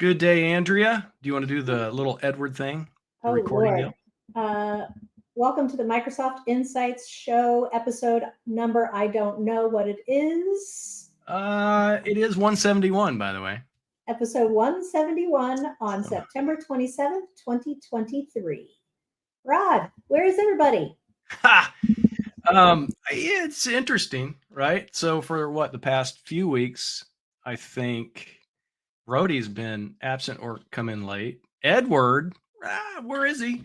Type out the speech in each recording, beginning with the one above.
Good day, Andrea. Do you want to do the little Edward thing, the Oh, recording Lord. deal? Uh, Welcome to the Microsoft Insights Show, episode number. I don't know what it is. It is 171, by the way. Episode 171 on Oh. September 27th, 2023. Rod, where is everybody? Ha! It's interesting, right? So for the past few weeks, I think Brody's been absent or come in late. Edward, where is he?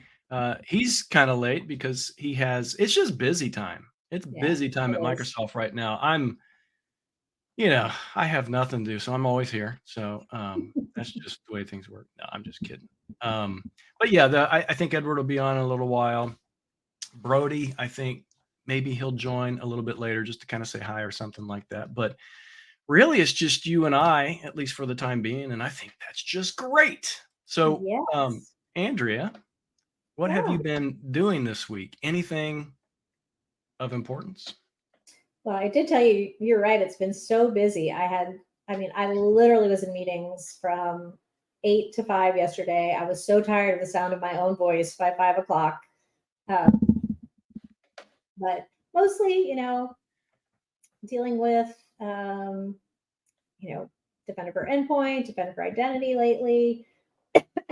He's kind of late because it's just busy time. It's Yeah, busy time at it is. Microsoft right now. I have nothing to do, so I'm always here. So that's just the way things work. No, I'm just kidding. But yeah, I think Edward will be on in a little while. Brody, I think maybe he'll join a little bit later just to kind of say hi or something like that. But really, it's just you and I, at least for the time being, and I think that's just great. So, Yes. Andrea, what have Yeah. you been doing this week? Anything of importance? Well, I did tell you, you're right. It's been so busy. I literally was in meetings from 8 to 5 yesterday. I was so tired of the sound of my own voice by 5 o'clock. But mostly, dealing with, Defender for Endpoint, Defender for Identity lately.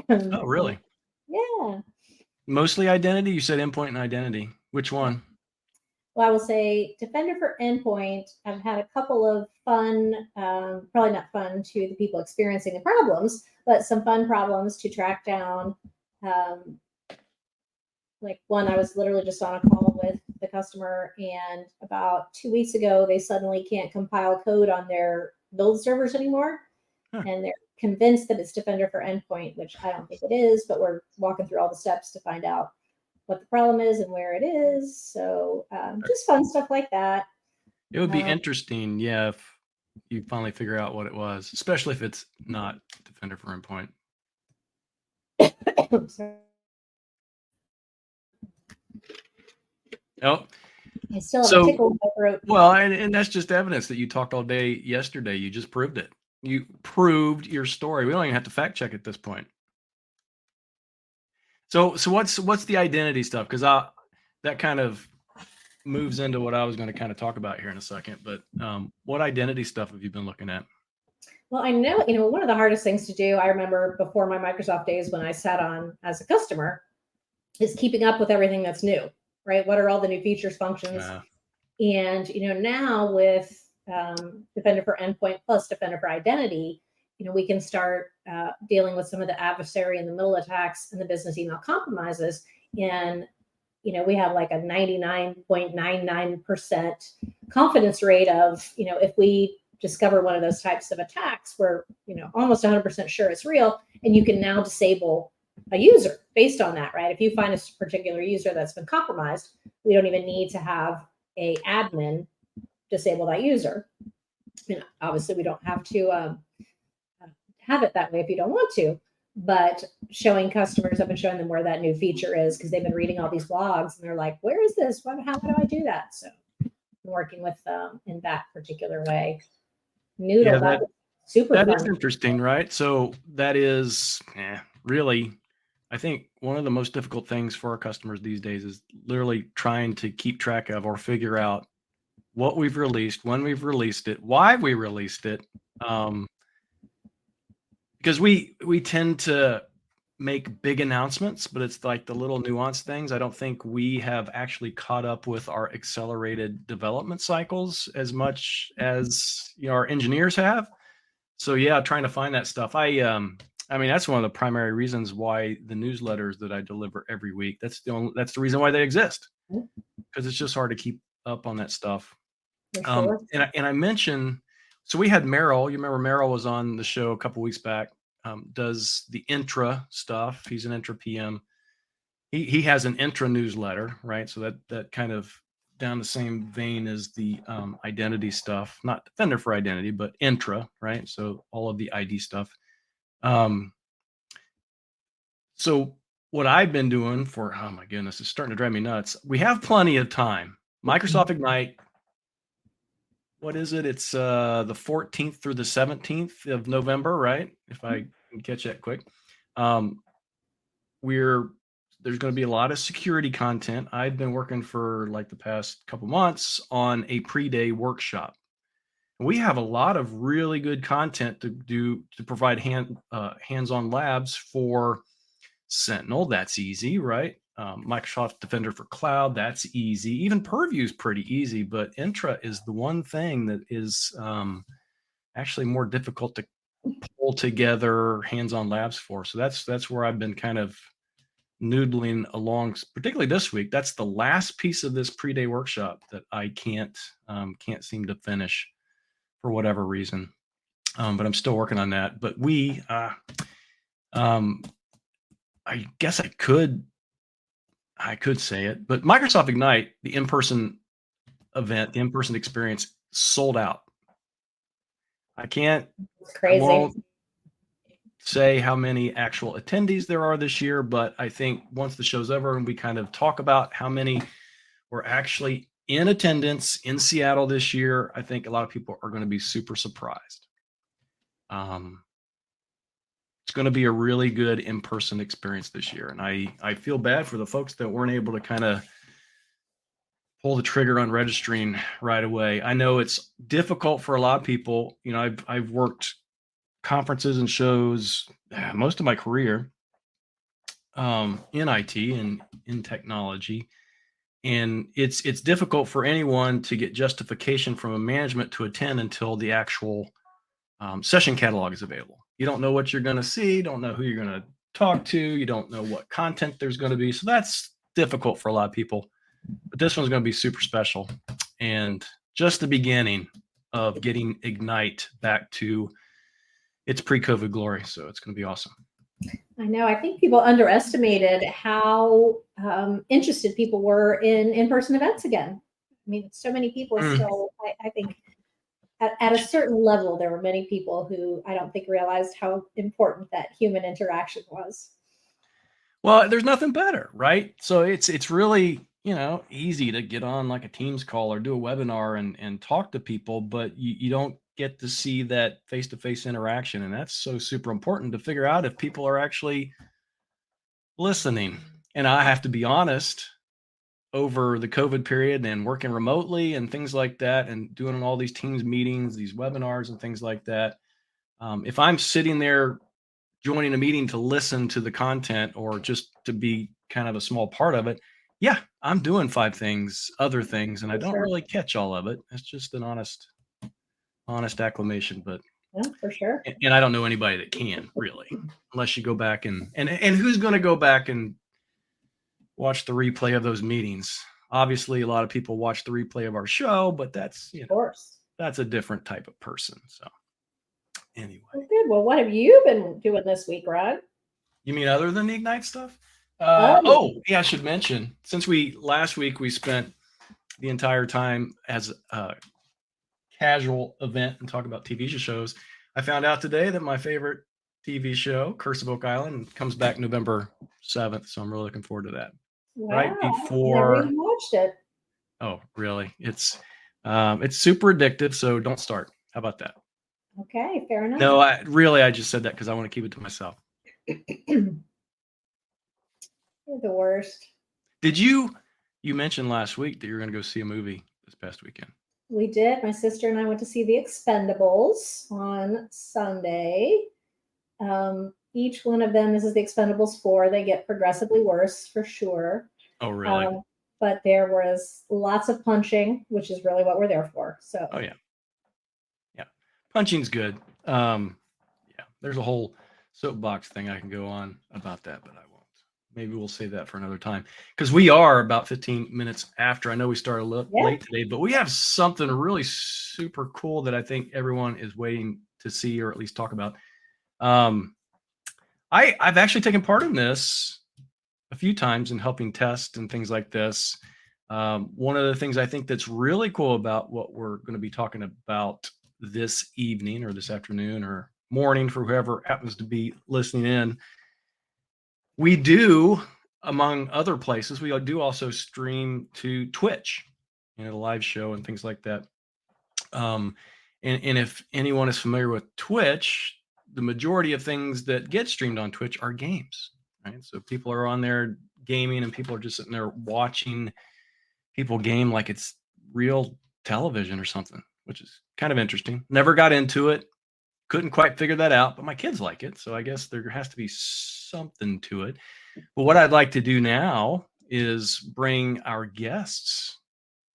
Oh, really? Yeah. Mostly identity? You said endpoint and identity. Which one? Well, I will say Defender for Endpoint, I've had a couple of fun, probably not fun to the people experiencing the problems, but some fun problems to track down. Like one, I was literally just on a call with the customer, and about 2 weeks ago, they suddenly can't compile code on their build servers anymore. Huh. And they're convinced that it's Defender for Endpoint, which I don't think it is, but we're walking through all the steps to find out what the problem is and where it is. So just fun stuff like that. It would be interesting, yeah, if you finally figure out what it was, especially if it's not Defender for Endpoint. Oh, I still have a tickle in my throat. Well, and that's just evidence that you talked all day yesterday. You just proved it. You proved your story. We don't even have to fact check at this point. So what's the identity stuff? Because that kind of moves into what I was going to kind of talk about here in a second. But what identity stuff have you been looking at? Well, I know, one of the hardest things to do, I remember before my Microsoft days when I sat on as a customer, is keeping up with everything that's new, right? What are all the new features, functions? And, now with Defender for Endpoint plus Defender for Identity, we can start dealing with some of the adversary and the middle attacks and the business email compromises. And, we have like a 99.99% confidence rate of, if we discover one of those types of attacks, we're, almost 100% sure it's real. And you can now disable a user based on that, right? If you find a particular user that's been compromised, we don't even need to have a admin disable that user. Obviously, we don't have to have it that way if you don't want to, but showing customers, I've been showing them where that new feature is because they've been reading all these blogs and they're like, where is this? How do I do that? So I'm working with them in that particular way. Noodle, Yeah, super that fun. is interesting, right? So that is really, I think one of the most difficult things for our customers these days is literally trying to keep track of or figure out what we've released, when we've released it, why we released it. Because we tend to make big announcements, but it's like the little nuanced things. I don't think we have actually caught up with our accelerated development cycles as much as our engineers have. So yeah, trying to find that stuff. I mean, that's one of the primary reasons why the newsletters that I deliver every week, that's the reason why they exist, because it's just hard to keep up on that stuff. Sure. And I mentioned, so we had Merrill. You remember Merrill was on the show a couple weeks back. Does the intra stuff. He's an intra PM. He has an intra newsletter, right? So that kind of down the same vein as the identity stuff, not Defender for Identity, but intra, right? So all of the ID stuff. So what I've been doing for, oh my goodness, it's starting to drive me nuts. We have plenty of time. Microsoft Ignite, what is it? It's the 14th through the 17th of November, right? If I can catch that quick. Um, we're There's going to be a lot of security content. I've been working for like the past couple months on a pre-day workshop. We have a lot of really good content to provide hands-on labs for Sentinel. That's easy, right? Microsoft Defender for Cloud. That's easy. Even Purview is pretty easy, but Intra is the one thing that is actually more difficult to pull together hands-on labs for. So that's where I've been kind of noodling along, particularly this week. That's the last piece of this pre-day workshop that I can't seem to finish for whatever reason. But I'm still working on that. But um, I guess I could say it, but Microsoft Ignite, the in-person event, the in-person experience, sold out. I can't, It's I crazy. won't say how many actual attendees there are this year, but I think once the show's over and we kind of talk about how many were actually in attendance in Seattle this year, I think a lot of people are going to be super surprised. Um, it's going to be a really good in-person experience this year, and I feel bad for the folks that weren't able to kind of pull the trigger on registering right away. I know it's difficult for a lot of people. You know, I've worked conferences and shows most of my career in IT and in technology, and it's difficult for anyone to get justification from a management to attend until the actual session catalog is available. You don't know what you're going to see, don't know who you're going to talk to, you don't know what content there's going to be. So that's difficult for a lot of people. But this one's going to be super special and just the beginning of getting Ignite back to its pre-COVID glory. So it's going to be awesome. I know. I think people underestimated how interested people were in in-person events again. I mean, so many people still, I think at a certain level, there were many people who I don't think realized how important that human interaction was. Well, there's nothing better, right? So it's really, easy to get on like a Teams call or do a webinar and talk to people, but you don't get to see that face-to-face interaction. And that's so super important to figure out if people are actually listening. And I have to be honest, over the COVID period and working remotely and things like that, and doing all these Teams meetings, these webinars and things like that, if I'm sitting there joining a meeting to listen to the content or just to be kind of a small part of it, yeah, I'm doing other things, and I For don't sure. really catch all of it. It's just an honest acclamation. But Yeah, for sure. and I don't know anybody that can really, unless you go back and who's going to go back and watch the replay of those meetings. Obviously, a lot of people watch the replay of our show, but that's Of course. that's a different type of person. So anyway, Well, good. Well, what have you been doing this week, Rod? you mean other than the Ignite stuff? Oh, Yeah, I should mention, since last week we spent the entire time as a casual event and talk about TV shows, I found out today that my favorite TV show, Curse of Oak Island, comes back November 7th. So I'm really looking forward to that. Right wow. Never before, even watched it. oh, really? It's super addictive. So don't start. How about that? Okay, fair enough. No, I just said that because I want to keep it to myself. You're the worst. Did you mentioned last week that you're going to go see a movie this past weekend? We did. My sister and I went to see The Expendables on Sunday. Each one of them, this is The Expendables 4. They get progressively worse for sure. Oh, really? But there was lots of punching, which is really what we're there for. So. Oh, yeah. Yeah. Punching's good. Yeah. There's a whole soapbox thing I can go on about that, but I won't. Maybe we'll save that for another time, because we are about 15 minutes after. I know we started late today, but we have something really super cool that I think everyone is waiting to see, or at least talk about. I've actually taken part in this a few times in helping test and things like this. One of the things I think that's really cool about what we're going to be talking about this evening or this afternoon or morning for whoever happens to be listening in, we do, among other places, we do also stream to Twitch, the live show and things like that. And if anyone is familiar with Twitch, the majority of things that get streamed on Twitch are games, right? So people are on there gaming, and people are just sitting there watching people game like it's real television or something, which is kind of interesting. Never got into it. Couldn't quite figure that out, but my kids like it. So I guess there has to be something to it. But what I'd like to do now is bring our guests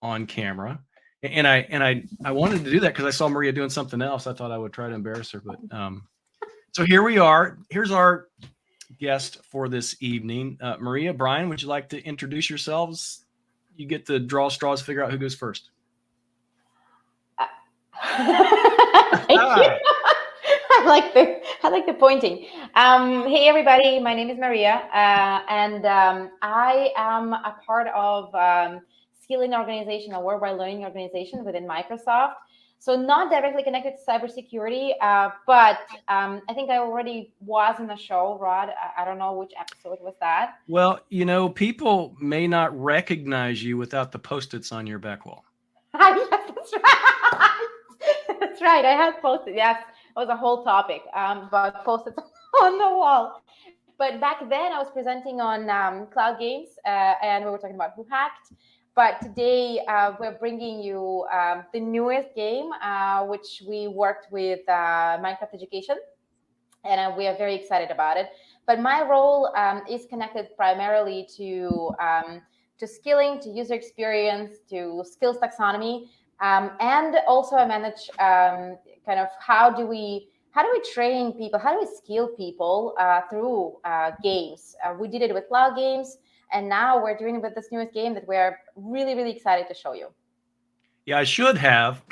on camera. And I wanted to do that because I saw Maria doing something else. I thought I would try to embarrass her. But so here we are. Here's our guest for this evening. Maria, Brian, would you like to introduce yourselves? You get to draw straws, figure out who goes first. Thank you. I like the pointing. Hey everybody, my name is Maria, and I am a part of skilling organization, a worldwide learning organization within Microsoft. So not directly connected to cybersecurity, but I think I already was in the show, Rod. I don't know which episode was that. Well, people may not recognize you without the Post-its on your back wall. Yes, that's right. That's right. I had Post-its. Yes, it was a whole topic about Post-its on the wall. But back then I was presenting on Cloud Games, and we were talking about Who Hacked. But today we're bringing you the newest game, which we worked with Minecraft Education, and we are very excited about it. But my role is connected primarily to skilling, to user experience, to skills taxonomy, and also I manage kind of how do we train people, how do we skill people through games. We did it with Cloud Games. And now we're doing it with this newest game that we're really, really excited to show you. Yeah, I should have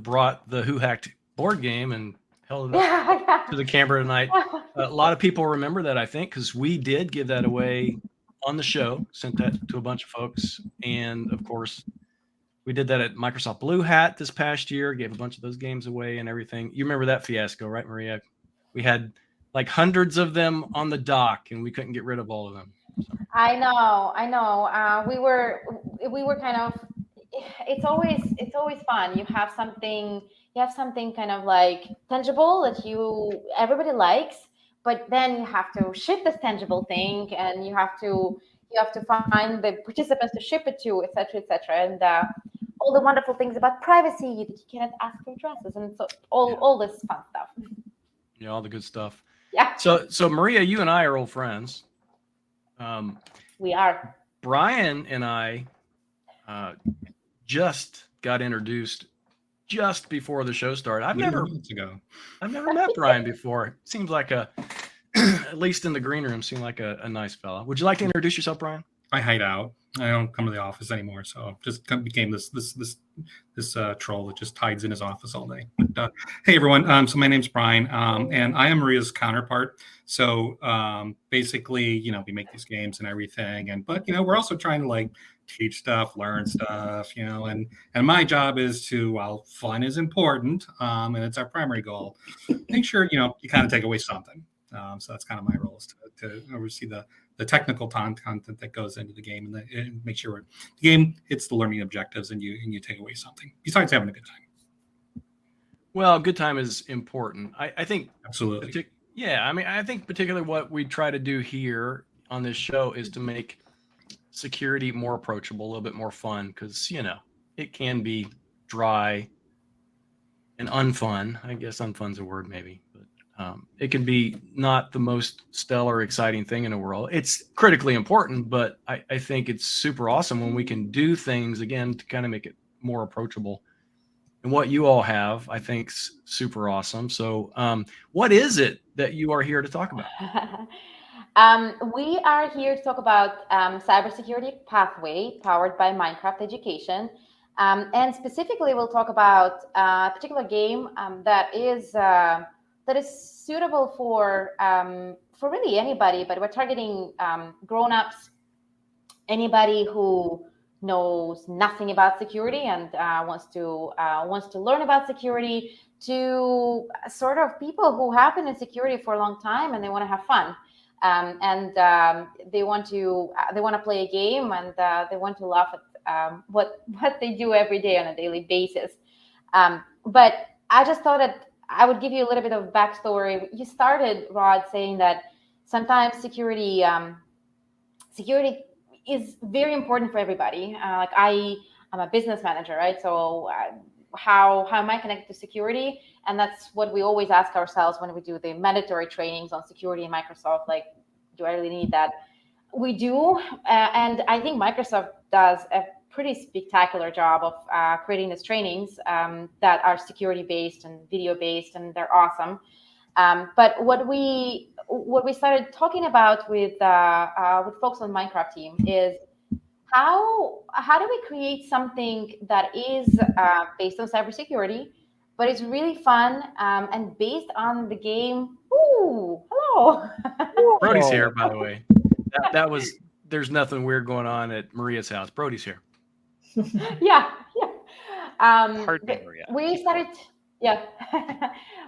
brought the Who Hacked board game and held it up to the camera tonight. A lot of people remember that, I think, because we did give that away on the show, sent that to a bunch of folks. And of course, we did that at Microsoft Blue Hat this past year, gave a bunch of those games away and everything. You remember that fiasco, right, Maria? We had like hundreds of them on the dock, and we couldn't get rid of all of them. So. I know. We were kind of. It's always fun. You have something kind of like tangible that everybody likes, but then you have to ship this tangible thing, and you have to find the participants to ship it to, etc., and all the wonderful things about privacy. You cannot ask for addresses, and so all this fun stuff. Yeah, all the good stuff. Yeah. So Maria, you and I are old friends. We are. Brian and I just got introduced just before the show started. I've never met Brian before. Seems like at least in the green room, seemed like a nice fella. Would you like to introduce yourself, Brian? I hide out. I don't come to the office anymore, so just became this troll that just hides in his office all day. But, hey everyone, so my name's Brian, and I am Maria's counterpart. So basically, we make these games and everything, but we're also trying to like teach stuff, learn stuff, and my job is to, while fun is important, and it's our primary goal, make sure you kind of take away something. So that's kind of my role, is to oversee the technical content that goes into the game, and make sure the game hits the learning objectives, and you take away something besides having a good time. Well, good time is important. I think absolutely. I think particularly what we try to do here on this show is to make security more approachable, a little bit more fun, because it can be dry and unfun. I guess unfun's a word, maybe, but it can be not the most stellar, exciting thing in the world. It's critically important, but I think it's super awesome when we can do things, again, to kind of make it more approachable. And what you all have, I think, is super awesome. So what is it that you are here to talk about? We are here to talk about cybersecurity pathway powered by Minecraft Education. And specifically, we'll talk about a particular game that is suitable for really anybody, but we're targeting grown-ups, anybody who knows nothing about security and wants to learn about security, to sort of people who have been in security for a long time and they want to have fun, and they want to play a game, and they want to laugh at what they do every day on a daily basis. But I just thought that I would give you a little bit of backstory. You started, Rod, saying that sometimes security is very important for everybody. Like I'm a business manager, right? So how am I connected to security? And that's what we always ask ourselves when we do the mandatory trainings on security in Microsoft. Like, do I really need that? We do, and I think Microsoft does a pretty spectacular job of creating these trainings that are security based and video based, and they're awesome. But what we started talking about with folks on Minecraft team is how do we create something that is based on cybersecurity, but it's really fun and based on the game. Ooh, hello. Brody's here, by the way. That was. There's nothing weird going on at Maria's house. Brody's here. Yeah. Pardon me, Maria. We started. Yeah,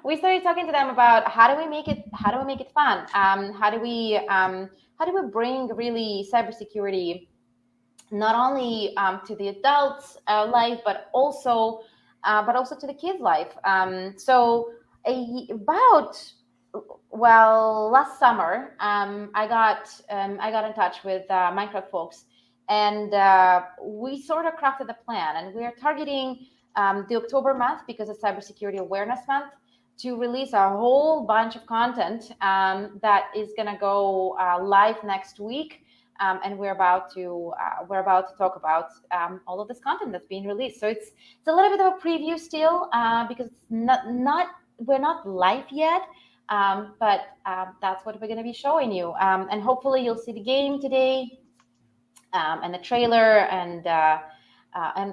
we started talking to them about how do we make it fun? How do we bring really cybersecurity not only to the adults' life, but also to the kids' life. Last summer, I got in touch with Minecraft folks, and we sort of crafted a plan, and we are targeting the October month, because it's Cybersecurity Awareness Month, to release a whole bunch of content that is going to go live next week. And we're about to talk about all of this content that's being released. So it's a little bit of a preview still, because it's we're not live yet, but that's what we're going to be showing you. And hopefully you'll see the game today, and the trailer, and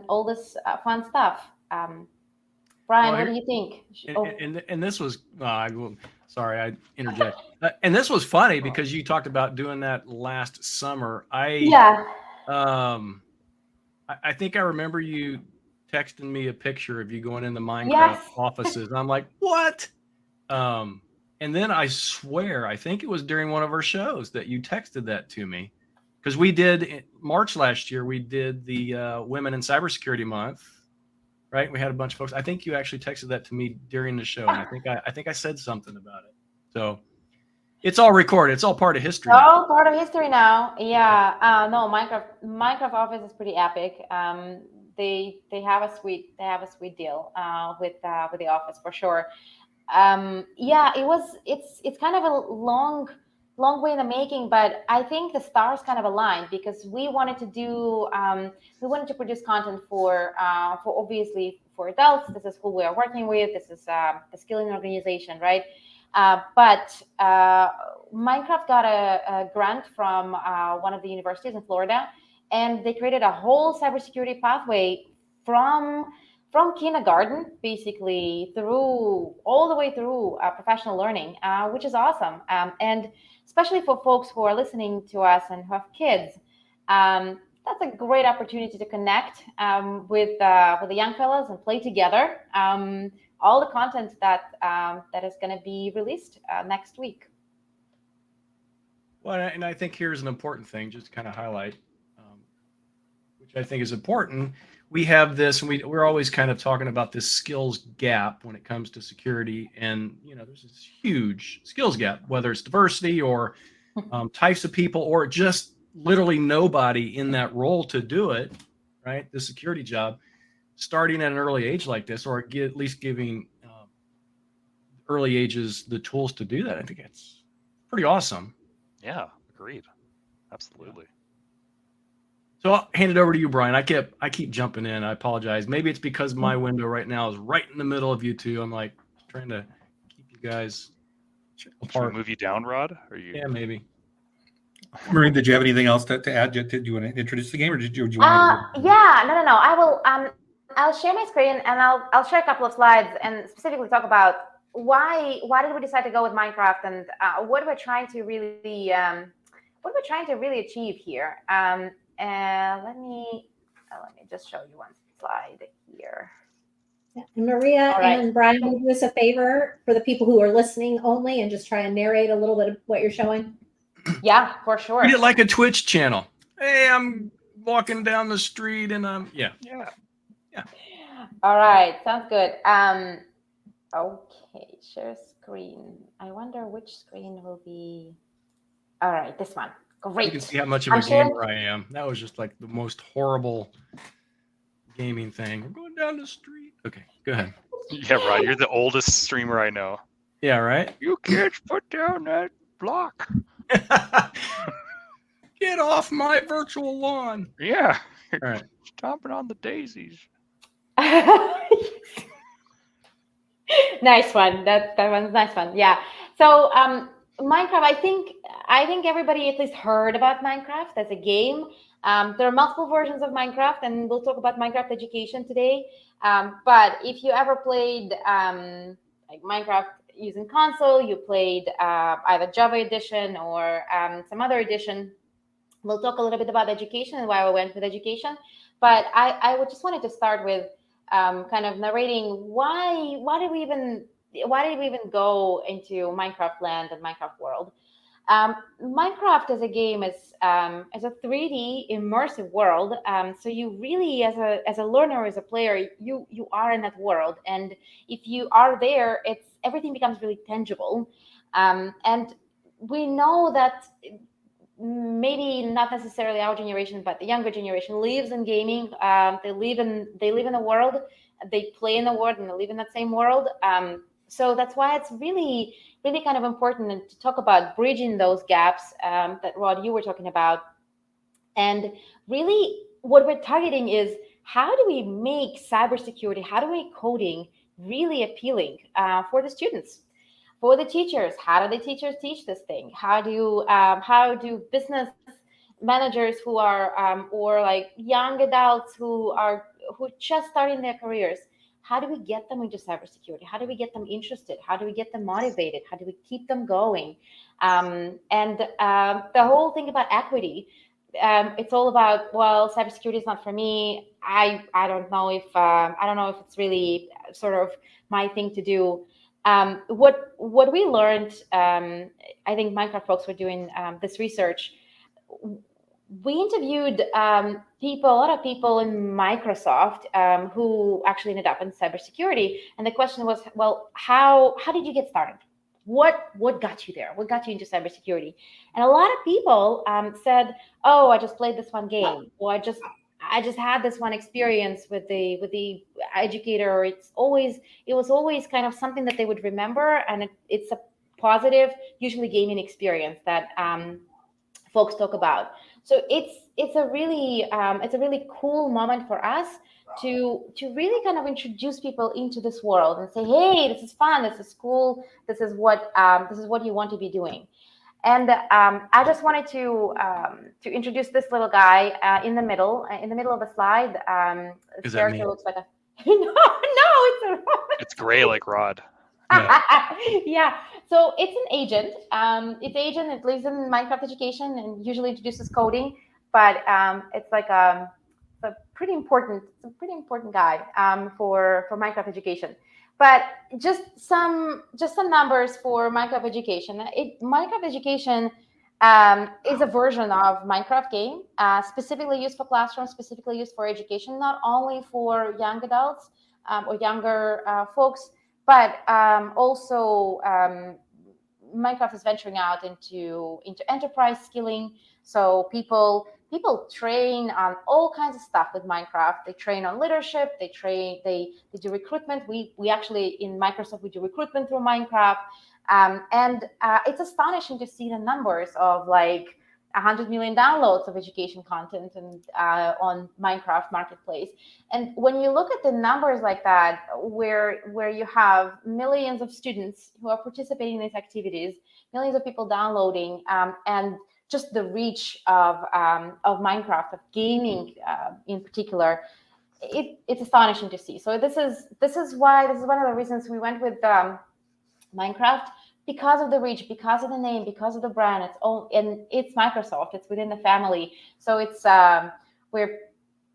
all this fun stuff. Brian, what do you think? And this was sorry, I interject. And this was funny because you talked about doing that last summer. I think I remember you texting me a picture of you going in the Minecraft offices. And I'm like, what? And then I swear, I think it was during one of our shows that you texted that to me, because we did in March last year. We did the Women in Cybersecurity Month. Right, we had a bunch of folks. I think you actually texted that to me during the show, and I think I said something about it. So it's all recorded. It's all part of history. All part of history now. Yeah. No, Minecraft Office is pretty epic. They have a sweet deal with the office for sure. It's kind of a long way in the making, but I think the stars kind of aligned, because we wanted to produce content for obviously for adults. This is who we are working with. This is a skilling organization, right? But Minecraft got a grant from one of the universities in Florida, and they created a whole cybersecurity pathway from kindergarten, basically, all the way through professional learning, which is awesome. And especially for folks who are listening to us and who have kids, that's a great opportunity to connect with the young fellas and play together. All the content that is going to be released next week. Well, and I think here's an important thing, just to kind of highlight, which I think is important. We have this, and we're always kind of talking about this skills gap when it comes to security. And, there's this huge skills gap, whether it's diversity or types of people, or just literally nobody in that role to do it, right? The security job, starting at an early age like this, or at least giving early ages the tools to do that. I think it's pretty awesome. Yeah, agreed. Absolutely. So I'll hand it over to you, Brian. I keep jumping in. I apologize. Maybe it's because my window right now is right in the middle of you two. I'm like trying to keep you guys apart. Should we move you down, Rod? Or you? Yeah, maybe. Marie, did you have anything else to add? Did you want to introduce the game, or did you want to? Yeah, no. I will. I'll share my screen, and I'll share a couple of slides and specifically talk about why did we decide to go with Minecraft, and what we're trying to really achieve here. Let me just show you one slide here. Yeah. And Maria and Brian, will you do us a favor for the people who are listening only, and just try and narrate a little bit of what you're showing? Yeah, for sure. Treat it like a Twitch channel. Hey, I'm walking down the street, and yeah. All right, sounds good. Okay, share screen. I wonder which screen will be. All right, this one. Great. You can see how much of I'm a sharing- gamer I am. That was just like the most horrible gaming thing. We're going down the street. Okay, go ahead. Yeah, right. You're the oldest streamer I know. Yeah, right? You kids put down that block. Get off my virtual lawn. Yeah. All right. Stomping on the daisies. Nice one. That one's a nice one. Yeah. So Minecraft, I think everybody at least heard about Minecraft as a game. There are multiple versions of Minecraft, and we'll talk about Minecraft education today. But if you ever played like Minecraft using console, you played either Java edition or some other edition. We'll talk a little bit about education and why we went with education. But I would just wanted to start with kind of narrating why did we even go into Minecraft land and Minecraft world. Minecraft as a game is a 3D immersive world. So you really, as a learner, as a player, you are in that world, and if you are there, everything becomes really tangible. And we know that maybe not necessarily our generation, but the younger generation lives in gaming. They live in the world, they play in the world, and they live in that same world. So that's why it's really kind of important to talk about bridging those gaps that Rod, you were talking about. And really what we're targeting is, how do we make cybersecurity, how do we make coding really appealing for the students? For the teachers, how do the teachers teach this thing? How do business managers who are or like young adults who just starting their careers, how do we get them into cybersecurity? How do we get them interested? How do we get them motivated? How do we keep them going? And the whole thing about equity, it's all about, well, cybersecurity is not for me. I don't know if it's really sort of my thing to do. What we learned, I think Minecraft folks were doing this research. We interviewed a lot of people in Microsoft who actually ended up in cybersecurity, and the question was, well, how did you get started? What got you there? What got you into cybersecurity? And a lot of people said, oh, I just played this one game, or I just had this one experience with the educator. It was always kind of something that they would remember, and it's a positive, usually gaming experience that folks talk about. So it's a really cool moment for us to really kind of introduce people into this world and say, hey, this is fun, this is cool, this is what you want to be doing. And I just wanted to introduce this little guy in the middle of the slide. Is that me? Looks like a no, It's gray like Rod. yeah. So it's an agent. It lives in Minecraft education and usually introduces coding, but it's like a pretty important guy for Minecraft education. But just some numbers for Minecraft education. Minecraft education is a version of Minecraft game, specifically used for classrooms, specifically used for education, not only for young adults or younger folks, but also Minecraft is venturing out into enterprise skilling. So people train on all kinds of stuff with Minecraft. They train on leadership. They do recruitment. We actually in Microsoft we do recruitment through Minecraft, and it's astonishing to see the numbers of like 100 million downloads of education content and on Minecraft Marketplace. And when you look at the numbers like that, where you have millions of students who are participating in these activities, millions of people downloading, and just the reach of Minecraft, of gaming in particular, it's astonishing to see. So this is one of the reasons we went with Minecraft, because of the reach, because of the name, because of the brand. It's Microsoft. It's within the family. So it's we're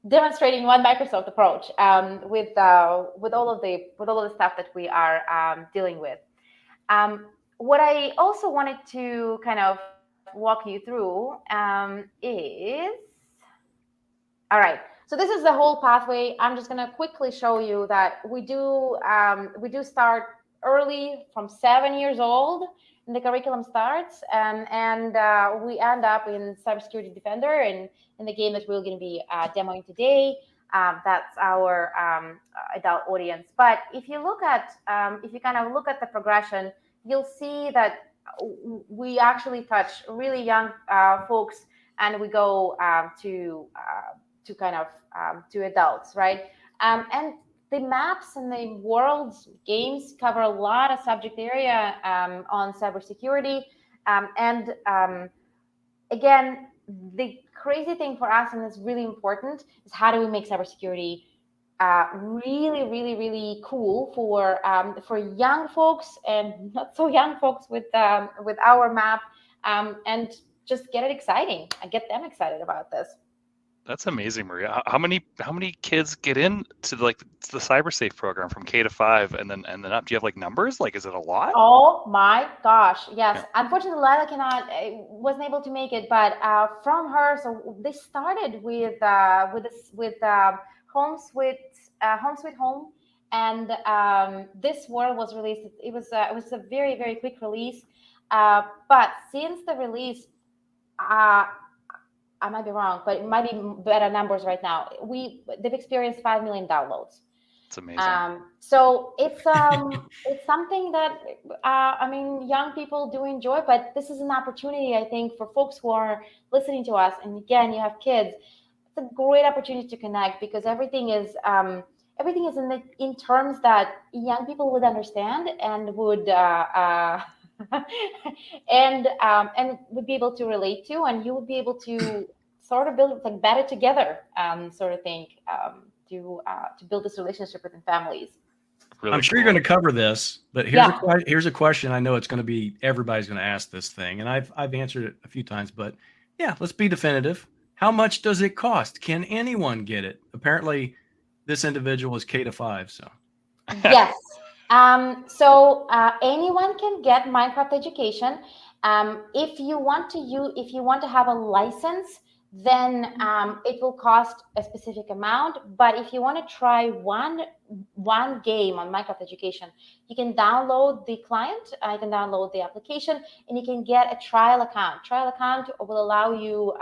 demonstrating one Microsoft approach with all of the stuff that we are dealing with. What I also wanted to kind of walk you through is, all right. So this is the whole pathway. I'm just going to quickly show you that we do start early, from 7 years old, and the curriculum starts, and we end up in Cybersecurity Defender, and in the game that we're going to be demoing today. That's our adult audience. But if you look at, if you kind of look at the progression, you'll see that we actually touch really young folks, and we go to kind of to adults, right? And the maps and the world's games cover a lot of subject area on cybersecurity. Again, the crazy thing for us, and it's really important, is how do we make cybersecurity really, really, really cool for young folks and not so young folks with our map, and just get it exciting and get them excited about this. That's amazing, Maria. How many kids get into the CyberSafe program from K to 5 and then up? Do you have like numbers? Like, is it a lot? Oh my gosh, yes. Yeah. Unfortunately, Lila wasn't able to make it, but from her, so they started with Home Sweet Home, and this world was released. It was a very, very quick release, but since the release, I might be wrong, but it might be better numbers right now. They've experienced 5 million downloads. It's amazing. So it's something that I mean, young people do enjoy, but this is an opportunity, I think, for folks who are listening to us. And again, you have kids. It's a great opportunity to connect, because everything is in terms that young people would understand and would and would be able to relate to, and you would be able to sort of build like better together, sort of thing, to build this relationship within families. Really I'm sure you're going to cover this, but here's a question. I know it's going to be, everybody's going to ask this thing, and I've answered it a few times, but yeah, let's be definitive. How much does it cost? Can anyone get it? Apparently, this individual is K to 5, so. Yes. So anyone can get Minecraft education. If you want to have a license, then it will cost a specific amount. But if you want to try one game on Minecraft education, you can download the client, you can download the application, and you can get a trial account. Trial account will allow you,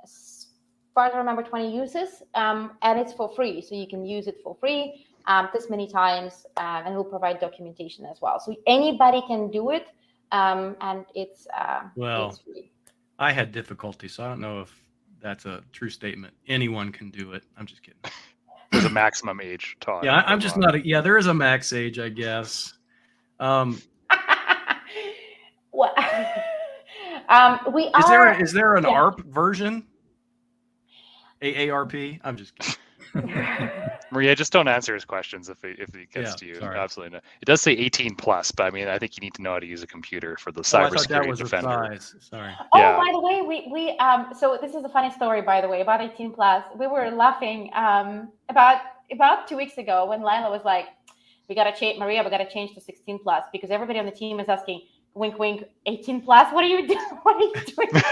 as far as I remember, 20 uses, and it's for free. So you can use it for free this many times, and we'll provide documentation as well. So anybody can do it, and it's free. I had difficulty, so I don't know if that's a true statement. Anyone can do it. I'm just kidding. There's a maximum age, Todd. Yeah, I'm just not. There is a max age, I guess. Well, Is there an ARP version? AARP? I'm just kidding. Maria, just don't answer his questions if he gets to you. Sorry. Absolutely not. It does say 18 plus, but I mean, I think you need to know how to use a computer for the Cybersecurity Defender. Sorry. Oh, yeah. By the way, we so this is a funny story, by the way, about 18 plus. We were laughing about 2 weeks ago when Lila was like, we got to change to 16 plus, because everybody on the team is asking, wink, wink, 18 plus. What are you doing? What are you doing? What are you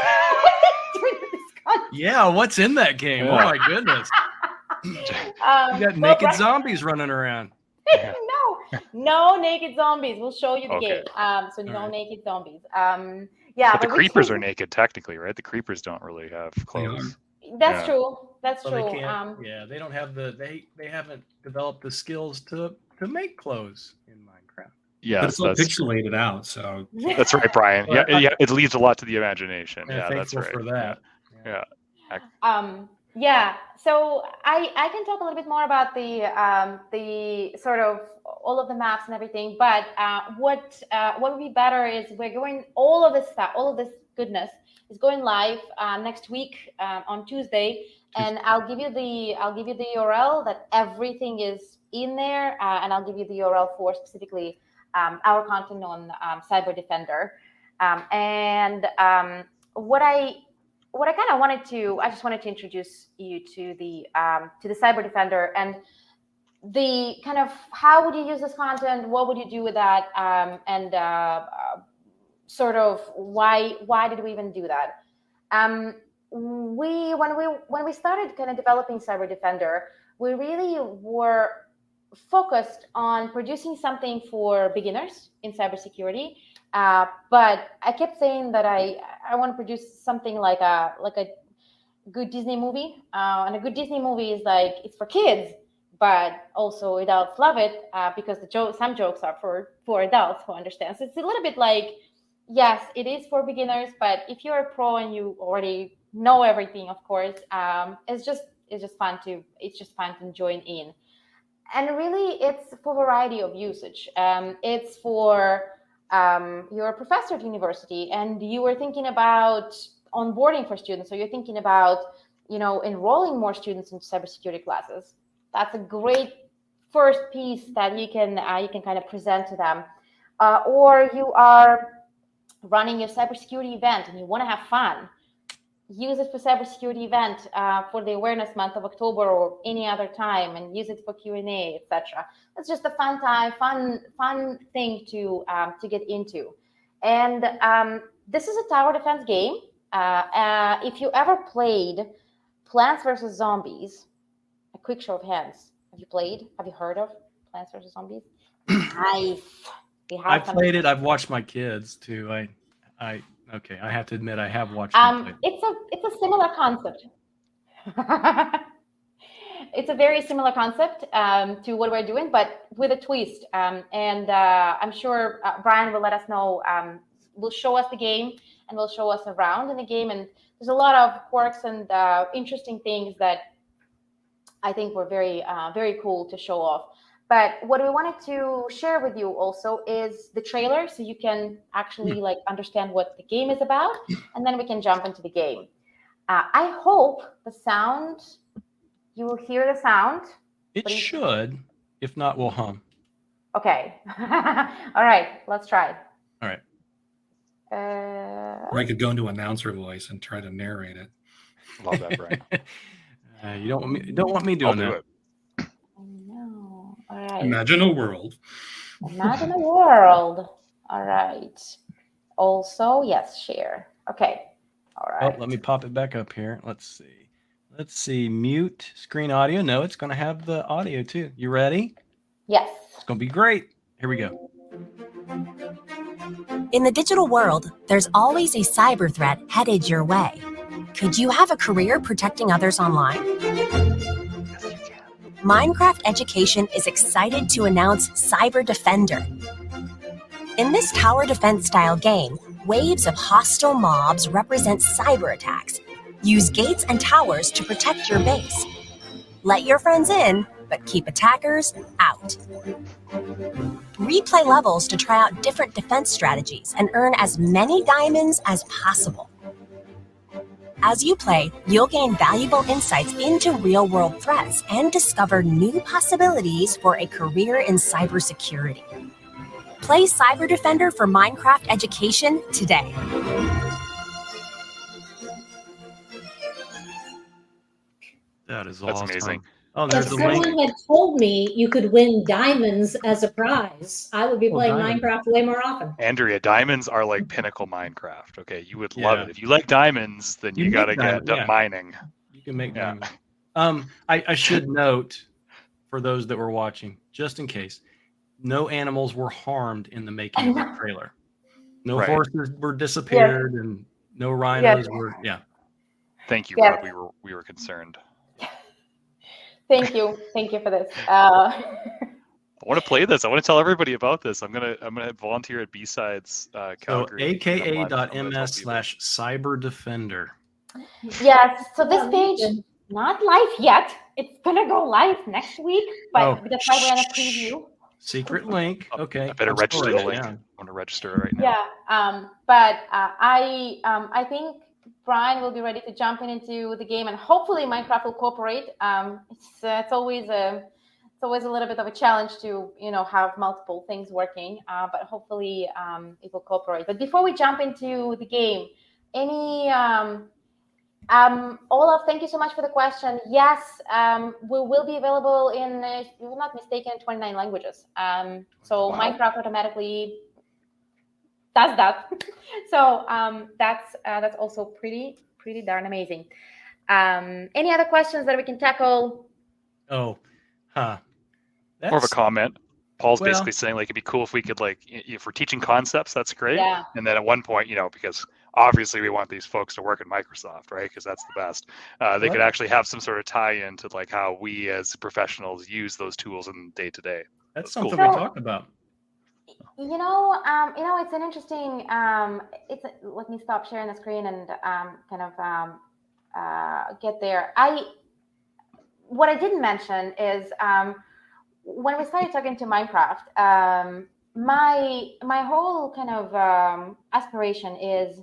doing with this content? Yeah, what's in that game? Oh my goodness. You got naked zombies running around. No naked zombies. We'll show you the game. So no naked zombies. But the creepers are naked technically, right? The creepers don't really have clothes. That's true. That's true. They don't have they haven't developed the skills to make clothes in Minecraft. Yeah, but it's all pixelated out. So that's right, Brian. Yeah, it leaves a lot to the imagination. Yeah, that's right. For that. Yeah. So I can talk a little bit more about the sort of all of the maps and everything. But what would be better is we're going all of this stuff, all of this goodness is going live next week on Tuesday, and I'll give you the URL that everything is in there, and I'll give you the URL for specifically our content on CyberDefender, and what I kind of wanted to, I just wanted to introduce you to the CyberDefender and the kind of how would you use this content, what would you do with that, and sort of why did we even do that? When we started kind of developing CyberDefender, we really were focused on producing something for beginners in cybersecurity. But I kept saying that I want to produce something like a good Disney movie. And a good Disney movie is like, it's for kids, but also adults love it because some jokes are for adults who understand. So it's a little bit like, yes, it is for beginners, but if you're a pro and you already know everything, of course, it's just fun to join in. And really, it's for variety of usage. It's for you're a professor at university and you were thinking about onboarding for students, so you're thinking about enrolling more students into cybersecurity classes. That's a great first piece that you can kind of present to them. Or you are running your cybersecurity event and you want to have fun. Use it for cybersecurity event for the awareness month of October or any other time, and use it for Q&A, etc. It's just a fun time, fun thing to get into. And this is a tower defense game. If you ever played Plants vs. Zombies, a quick show of hands. Have you heard of Plants vs. Zombies? Nice. I've played it. I've watched my kids too. Okay, I have to admit I have watched them play. It's a similar concept. It's a very similar concept to what we're doing, but with a twist. And I'm sure Brian will let us know. Will show us the game and will show us around in the game. And there's a lot of quirks and interesting things that I think were very cool to show off. But what we wanted to share with you also is the trailer, so you can actually understand what the game is about, and then we can jump into the game. I hope you will hear the sound. It should. If not, we'll hum. Okay. All right, let's try. All right. Or I could go into announcer voice and try to narrate it. Love that, Brian. You don't want me doing that. No. All right. Imagine a world. Imagine a world. All right. Also, yes, share. Okay. All right. Oh, let me pop it back up here. Let's see. Mute screen audio. No, it's going to have the audio too. You ready? Yes. It's going to be great. Here we go. In the digital world, there's always a cyber threat headed your way. Could you have a career protecting others online? Minecraft Education is excited to announce CyberDefender. In this tower defense style game, waves of hostile mobs represent cyber attacks. Use gates and towers to protect your base. Let your friends in, but keep attackers out. Replay levels to try out different defense strategies and earn as many diamonds as possible. As you play, you'll gain valuable insights into real-world threats and discover new possibilities for a career in cybersecurity. Play CyberDefender for Minecraft Education today. That is That's awesome. amazing. Oh, If there's the link. someone had told me you could win diamonds as a prize, I would be playing diamonds. Minecraft way more often. Andrea, diamonds are like pinnacle Minecraft. Okay, you would love Yeah. it. If you like diamonds, then you You got to make get diamond- yeah. mining. You can make Yeah. diamonds. I should note for those that were watching, just in case, no animals were harmed in the making of the trailer. No Right. horses were disappeared, and no rhinos were. Yeah. Thank you, Yes. Rob. We were concerned. Thank you for this. I want to play this. I want to tell everybody about this. I'm gonna volunteer at B-Sides So Calgary. aka.ms/CyberDefender. Yes. So this page not live yet. It's gonna go live next week, but that's why we're in a preview. Secret link. Okay. I better register the link. Yeah. I want to register it right now. Yeah. But I think Brian will be ready to jump into the game, and hopefully Minecraft will cooperate. It's always a little bit of a challenge to have multiple things working, but hopefully it will cooperate. But before we jump into the game, Olaf, thank you so much for the question. Yes, we will be available in, if I'm not mistaken, 29 languages. So Wow. Minecraft automatically does that. So that's also pretty darn amazing. Any other questions that we can tackle? Oh, More of a comment. Paul's Well- basically saying like it'd be cool if we could like if we're teaching concepts, that's great. Yeah. And then at one point, because obviously we want these folks to work at Microsoft, right? Because that's the best. They could actually have some sort of tie-in to like how we as professionals use those tools in day to day. That's That's cool. something we talked about. It's an interesting. Let me stop sharing the screen and get there. What I didn't mention is when we started talking to Minecraft, my whole kind of aspiration is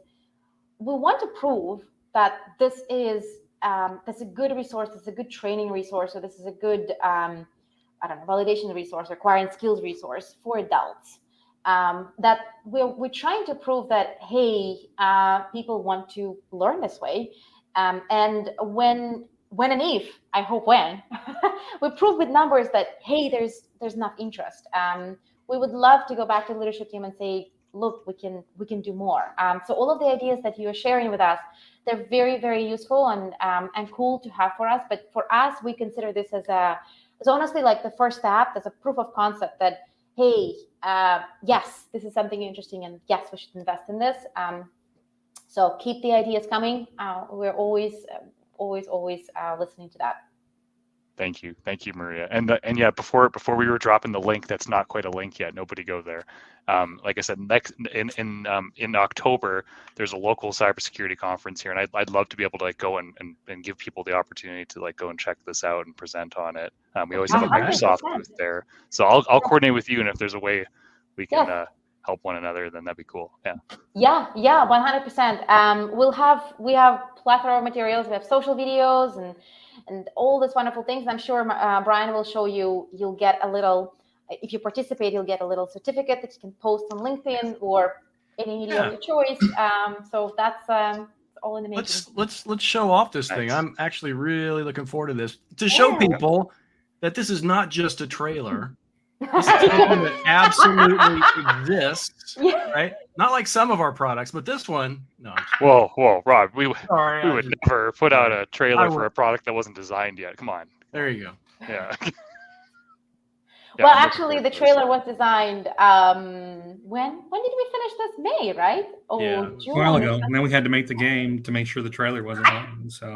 we want to prove that this is that's a good resource, it's a good training resource, or this is a good validation resource, acquiring skills resource for adults. That we're trying to prove that people want to learn this way, and when and if, I hope when, we prove with numbers that there's enough interest. We would love to go back to the leadership team and say, look, we can do more. So all of the ideas that you are sharing with us, they're very, very useful and cool to have for us. But for us, we consider this as honestly like the first step, as a proof of concept that yes, this is something interesting, and yes, we should invest in this. So keep the ideas coming. We're always listening to that. Thank you, Maria. And yeah, before we were dropping the link, that's not quite a link yet. Nobody go there. Like I said, next in October, there's a local cybersecurity conference here, and I'd love to be able to like go and give people the opportunity to like go and check this out and present on it. We always have a Microsoft booth there, so I'll coordinate with you, and if there's a way we can help one another, then that'd be cool. Yeah, 100%. We have plethora of materials. We have social videos and all these wonderful things. I'm sure Brian will show you. You'll get a little, if you participate, you'll get a little certificate that you can post on LinkedIn or any media of your choice. So that's all in the making. Let's show off this thing. I'm actually really looking forward to this, to show people that this is not just a trailer. This is something that absolutely exists, right? Not like some of our products, but this one, no. Whoa, Rob, we would never put out a trailer for a product that wasn't designed yet. Come on. There you go. Yeah. Well, actually, the trailer was designed. When did we finish this? May, right? June. A while ago. And then we had to make the game to make sure the trailer wasn't on. So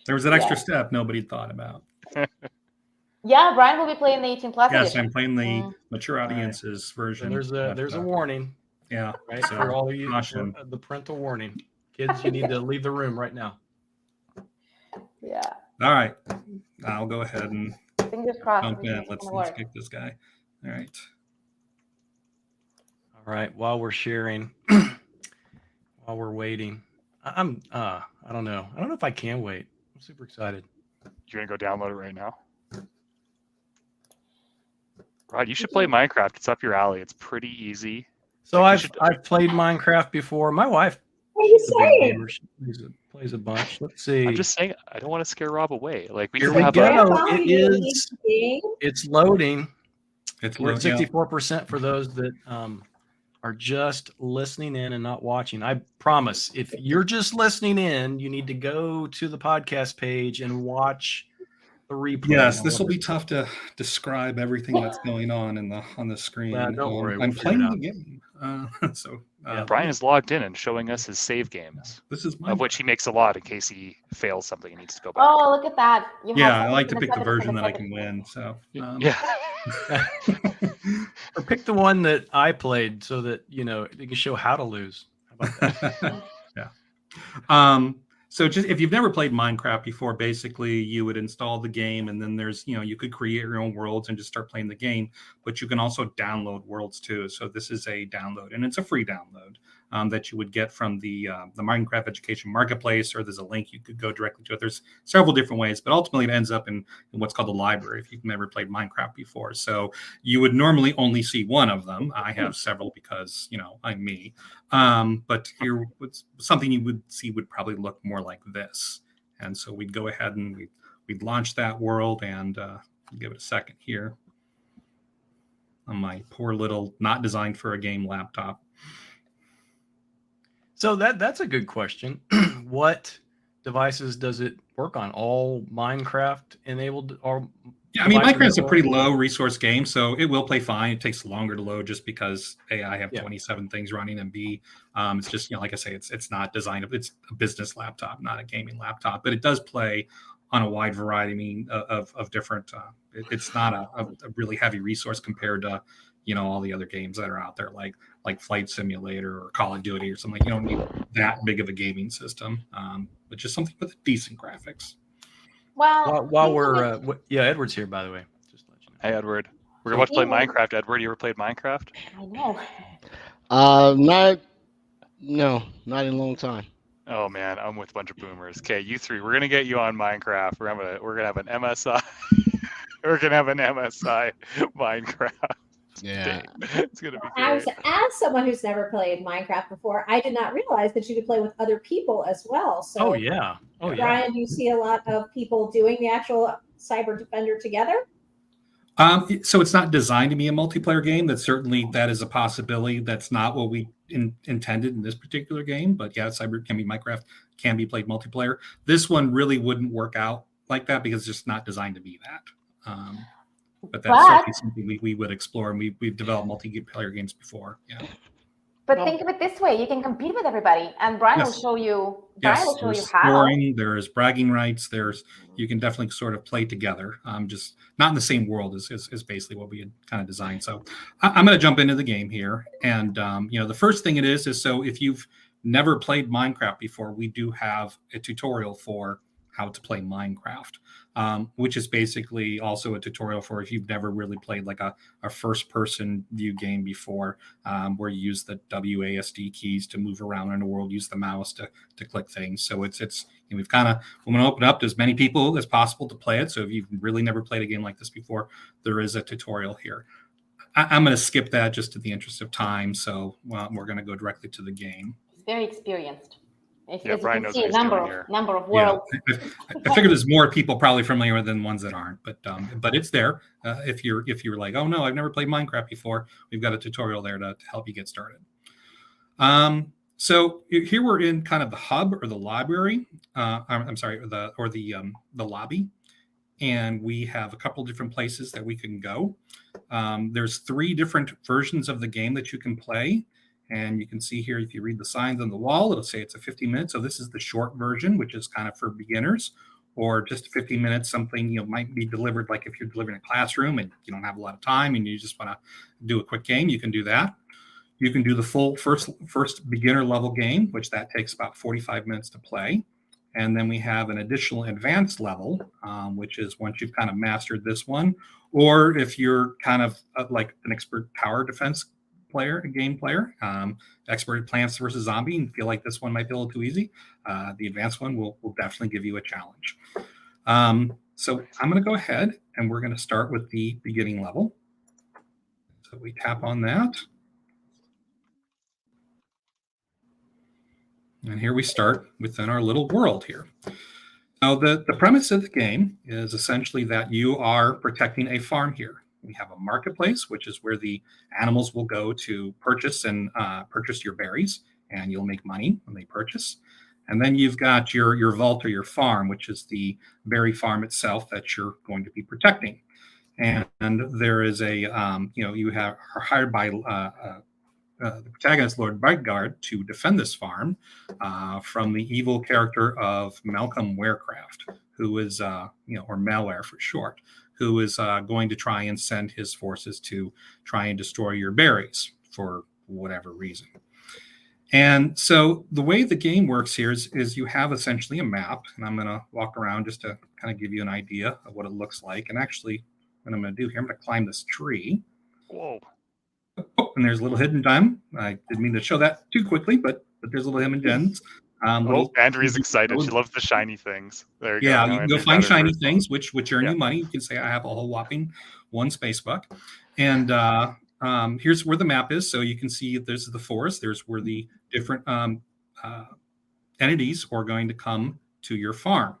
there was an extra step nobody thought about. Yeah, Brian will be playing the 18 plus. Yes, I'm playing the mature audiences version. So there's a warning. Yeah, right. So for all of you, the parental warning, kids, you need to leave the room right now. Yeah. All right, I'll go ahead and fingers crossed. Jump in. Let's kick this guy. All right. All right. While we're sharing, while we're waiting, I don't know. I don't know if I can wait. I'm super excited. You're gonna go download it right now. Rod, you should play Minecraft. It's up your alley. It's pretty easy. So I've played Minecraft before. My wife plays a bunch. Let's see. I'm just saying, I don't want to scare Rob away. Like Here we go. It's loading. We're at 64% for those that are just listening in and not watching. I promise, if you're just listening in, you need to go to the podcast page and watch the replay. Yes, this will be tough to describe everything that's going on the screen. Don't worry, I'm playing the game. Brian is logged in and showing us his save games. This is of which he makes a lot in case he fails something and needs to go back. Oh, look at that! I like to pick the version that I can win. So or pick the one that I played so that you can show how to lose. How about that? So just if you've never played Minecraft before, basically you would install the game, and then there's, you could create your own worlds and just start playing the game, but you can also download worlds too. So this is a download, and it's a free download that you would get from the Minecraft Education Marketplace, or there's a link you could go directly to it. There's several different ways, but ultimately it ends up in what's called the library if you've never played Minecraft before. So you would normally only see one of them. I have several because, I'm me. But here, something you would see would probably look more like this. And so we'd go ahead and we'd launch that world, and give it a second here on my poor little not designed for a game laptop. So that's a good question. What devices does it work on? All Minecraft enabled, or Yeah, I mean, Minecraft's a pretty low resource game, so it will play fine. It takes longer to load just because A, I have 27 things running, and B, it's just, like I say, it's not designed. It's a business laptop, not a gaming laptop, but it does play on a wide variety of different. It's not a really heavy resource compared to all the other games that are out there, like Flight Simulator or Call of Duty or something. You don't need that big of a gaming system, but just something with decent graphics. Well, while we're Edward's here, by the way. Just to let you know. Hey, Edward. We're about to play Minecraft. Edward, you ever played Minecraft? I know. Not in a long time. Oh man, I'm with a bunch of boomers. Okay, you three, we're gonna get you on Minecraft. We're gonna have an MSI. We're gonna have an MSI Minecraft. Yeah, it's gonna be great. As someone who's never played Minecraft before, I did not realize that you could play with other people as well. So, Brian, do you see a lot of people doing the actual CyberDefender together? So it's not designed to be a multiplayer game. That is a possibility. That's not what we intended in this particular game. But yeah, Minecraft can be played multiplayer. This one really wouldn't work out like that because it's just not designed to be that. But that's certainly something we would explore, and we've developed multiplayer games before. Yeah. But think of it this way: you can compete with everybody, and Brian will show you. Brian will show you how. Scoring, there's bragging rights. You can definitely sort of play together. Just not in the same world is basically what we had kind of designed. So I'm going to jump into the game here, and the first thing it is so if you've never played Minecraft before, we do have a tutorial for how to play Minecraft, which is basically also a tutorial for if you've never really played like a first-person view game before, where you use the WASD keys to move around in the world, use the mouse to click things. So we're going to open up to as many people as possible to play it. So if you've really never played a game like this before, there is a tutorial here. I'm going to skip that just in the interest of time. So we're going to go directly to the game. He's very experienced. Brian knows what he's number doing here. Number of worlds. Yeah. I figure there's more people probably familiar than ones that aren't, but it's there. If you're like, oh no, I've never played Minecraft before, we've got a tutorial there to help you get started. So here we're in kind of the hub or the library. The lobby, and we have a couple different places that we can go. There's 3 different versions of the game that you can play. And you can see here, if you read the signs on the wall, it'll say it's a 50 minutes. So this is the short version, which is kind of for beginners, or just 50 minutes, something might be delivered, like if you're delivering a classroom and you don't have a lot of time and you just want to do a quick game, you can do that. You can do the full first beginner level game, which that takes about 45 minutes to play. And then we have an additional advanced level, which is once you've kind of mastered this one, or if you're kind of like an expert tower defense game player, expert Plants vs. Zombie, and feel like this one might be a little too easy, the advanced one will definitely give you a challenge. So I'm going to go ahead and we're going to start with the beginning level. So we tap on that. And here we start within our little world here. Now, the premise of the game is essentially that you are protecting a farm here. We have a marketplace, which is where the animals will go to purchase your berries, and you'll make money when they purchase. And then you've got your vault or your farm, which is the berry farm itself that you're going to be protecting. And there is you are hired by the protagonist, Lord Brightguard, to defend this farm from the evil character of Malcolm Warecraft, who is, or Malware for short, who is going to try and send his forces to try and destroy your berries for whatever reason. And so the way the game works here is you have essentially a map, and I'm going to walk around just to kind of give you an idea of what it looks like. And actually, what I'm going to do here, I'm going to climb this tree. Whoa. Oh, and there's a little hidden gem. I didn't mean to show that too quickly, but there's little hidden gems. Andrea's excited. She loves the shiny things. There you go. You can go find shiny things, which earn you money. You can say, I have a whole whopping 1 space buck. And here's where the map is. So you can see there's the forest. There's where the different entities are going to come to your farm.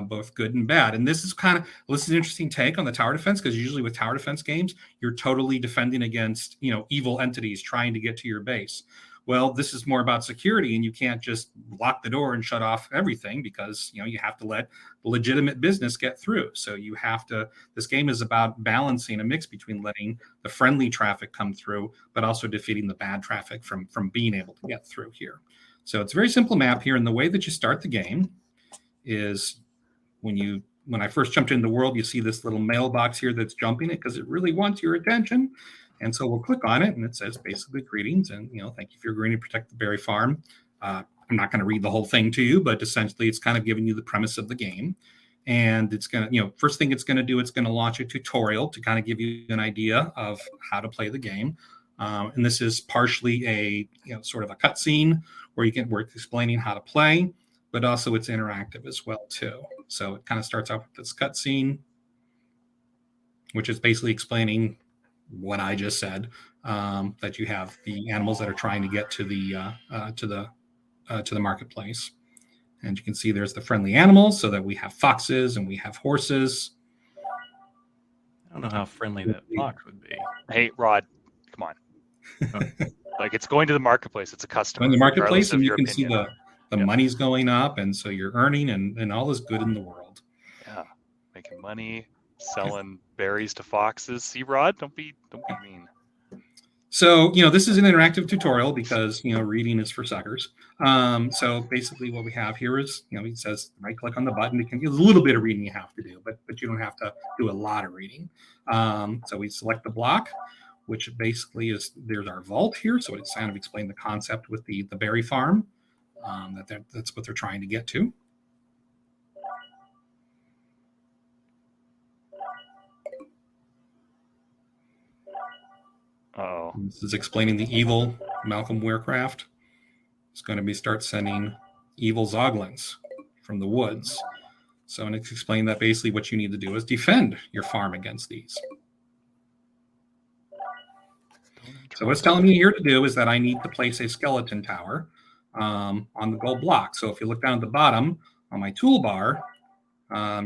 both good and bad. And this is an interesting take on the tower defense, because usually with tower defense games, you're totally defending against, evil entities trying to get to your base. Well, this is more about security, and you can't just lock the door and shut off everything, because, you have to let legitimate business get through. So this game is about balancing a mix between letting the friendly traffic come through, but also defeating the bad traffic from being able to get through here. So it's a very simple map here. And the way that you start the game is when I first jumped into the world, you see this little mailbox here that's jumping it because it really wants your attention. And so we'll click on it, and it says basically greetings, and thank you for agreeing to protect the berry farm. I'm not going to read the whole thing to you, but essentially it's kind of giving you the premise of the game. And it's going to, first thing it's going to do, it's going to launch a tutorial to kind of give you an idea of how to play the game. And this is partially a sort of a cutscene where we're explaining how to play, but also it's interactive as well too. So it kind of starts off with this cutscene, which is basically explaining what I just said, that you have the animals that are trying to get to the marketplace. And you can see there's the friendly animals, so that we have foxes and we have horses. I don't know how friendly that fox would be. Hey, Rod, come on. Like, it's going to the marketplace. It's a customer. In the marketplace, and you can see opinion. the money's going up, and so you're earning, and all is good in the world. Yeah, making money, selling berries to foxes. See, Rod, don't be mean. So, this is an interactive tutorial because, reading is for suckers. So basically what we have here is, it says right click on the button. There's a little bit of reading you have to do, but you don't have to do a lot of reading. So we select the block, which basically there's our vault here. So it's kind of explained the concept with the berry farm, that's what they're trying to get to. Oh, This is explaining the evil Malcolm Weircraft. It's going to start sending evil zoglins from the woods. So, and it's explained that basically what you need to do is defend your farm against these. So what's telling me here to do is that I need to place a skeleton tower on the gold block. So if you look down at the bottom on my toolbar,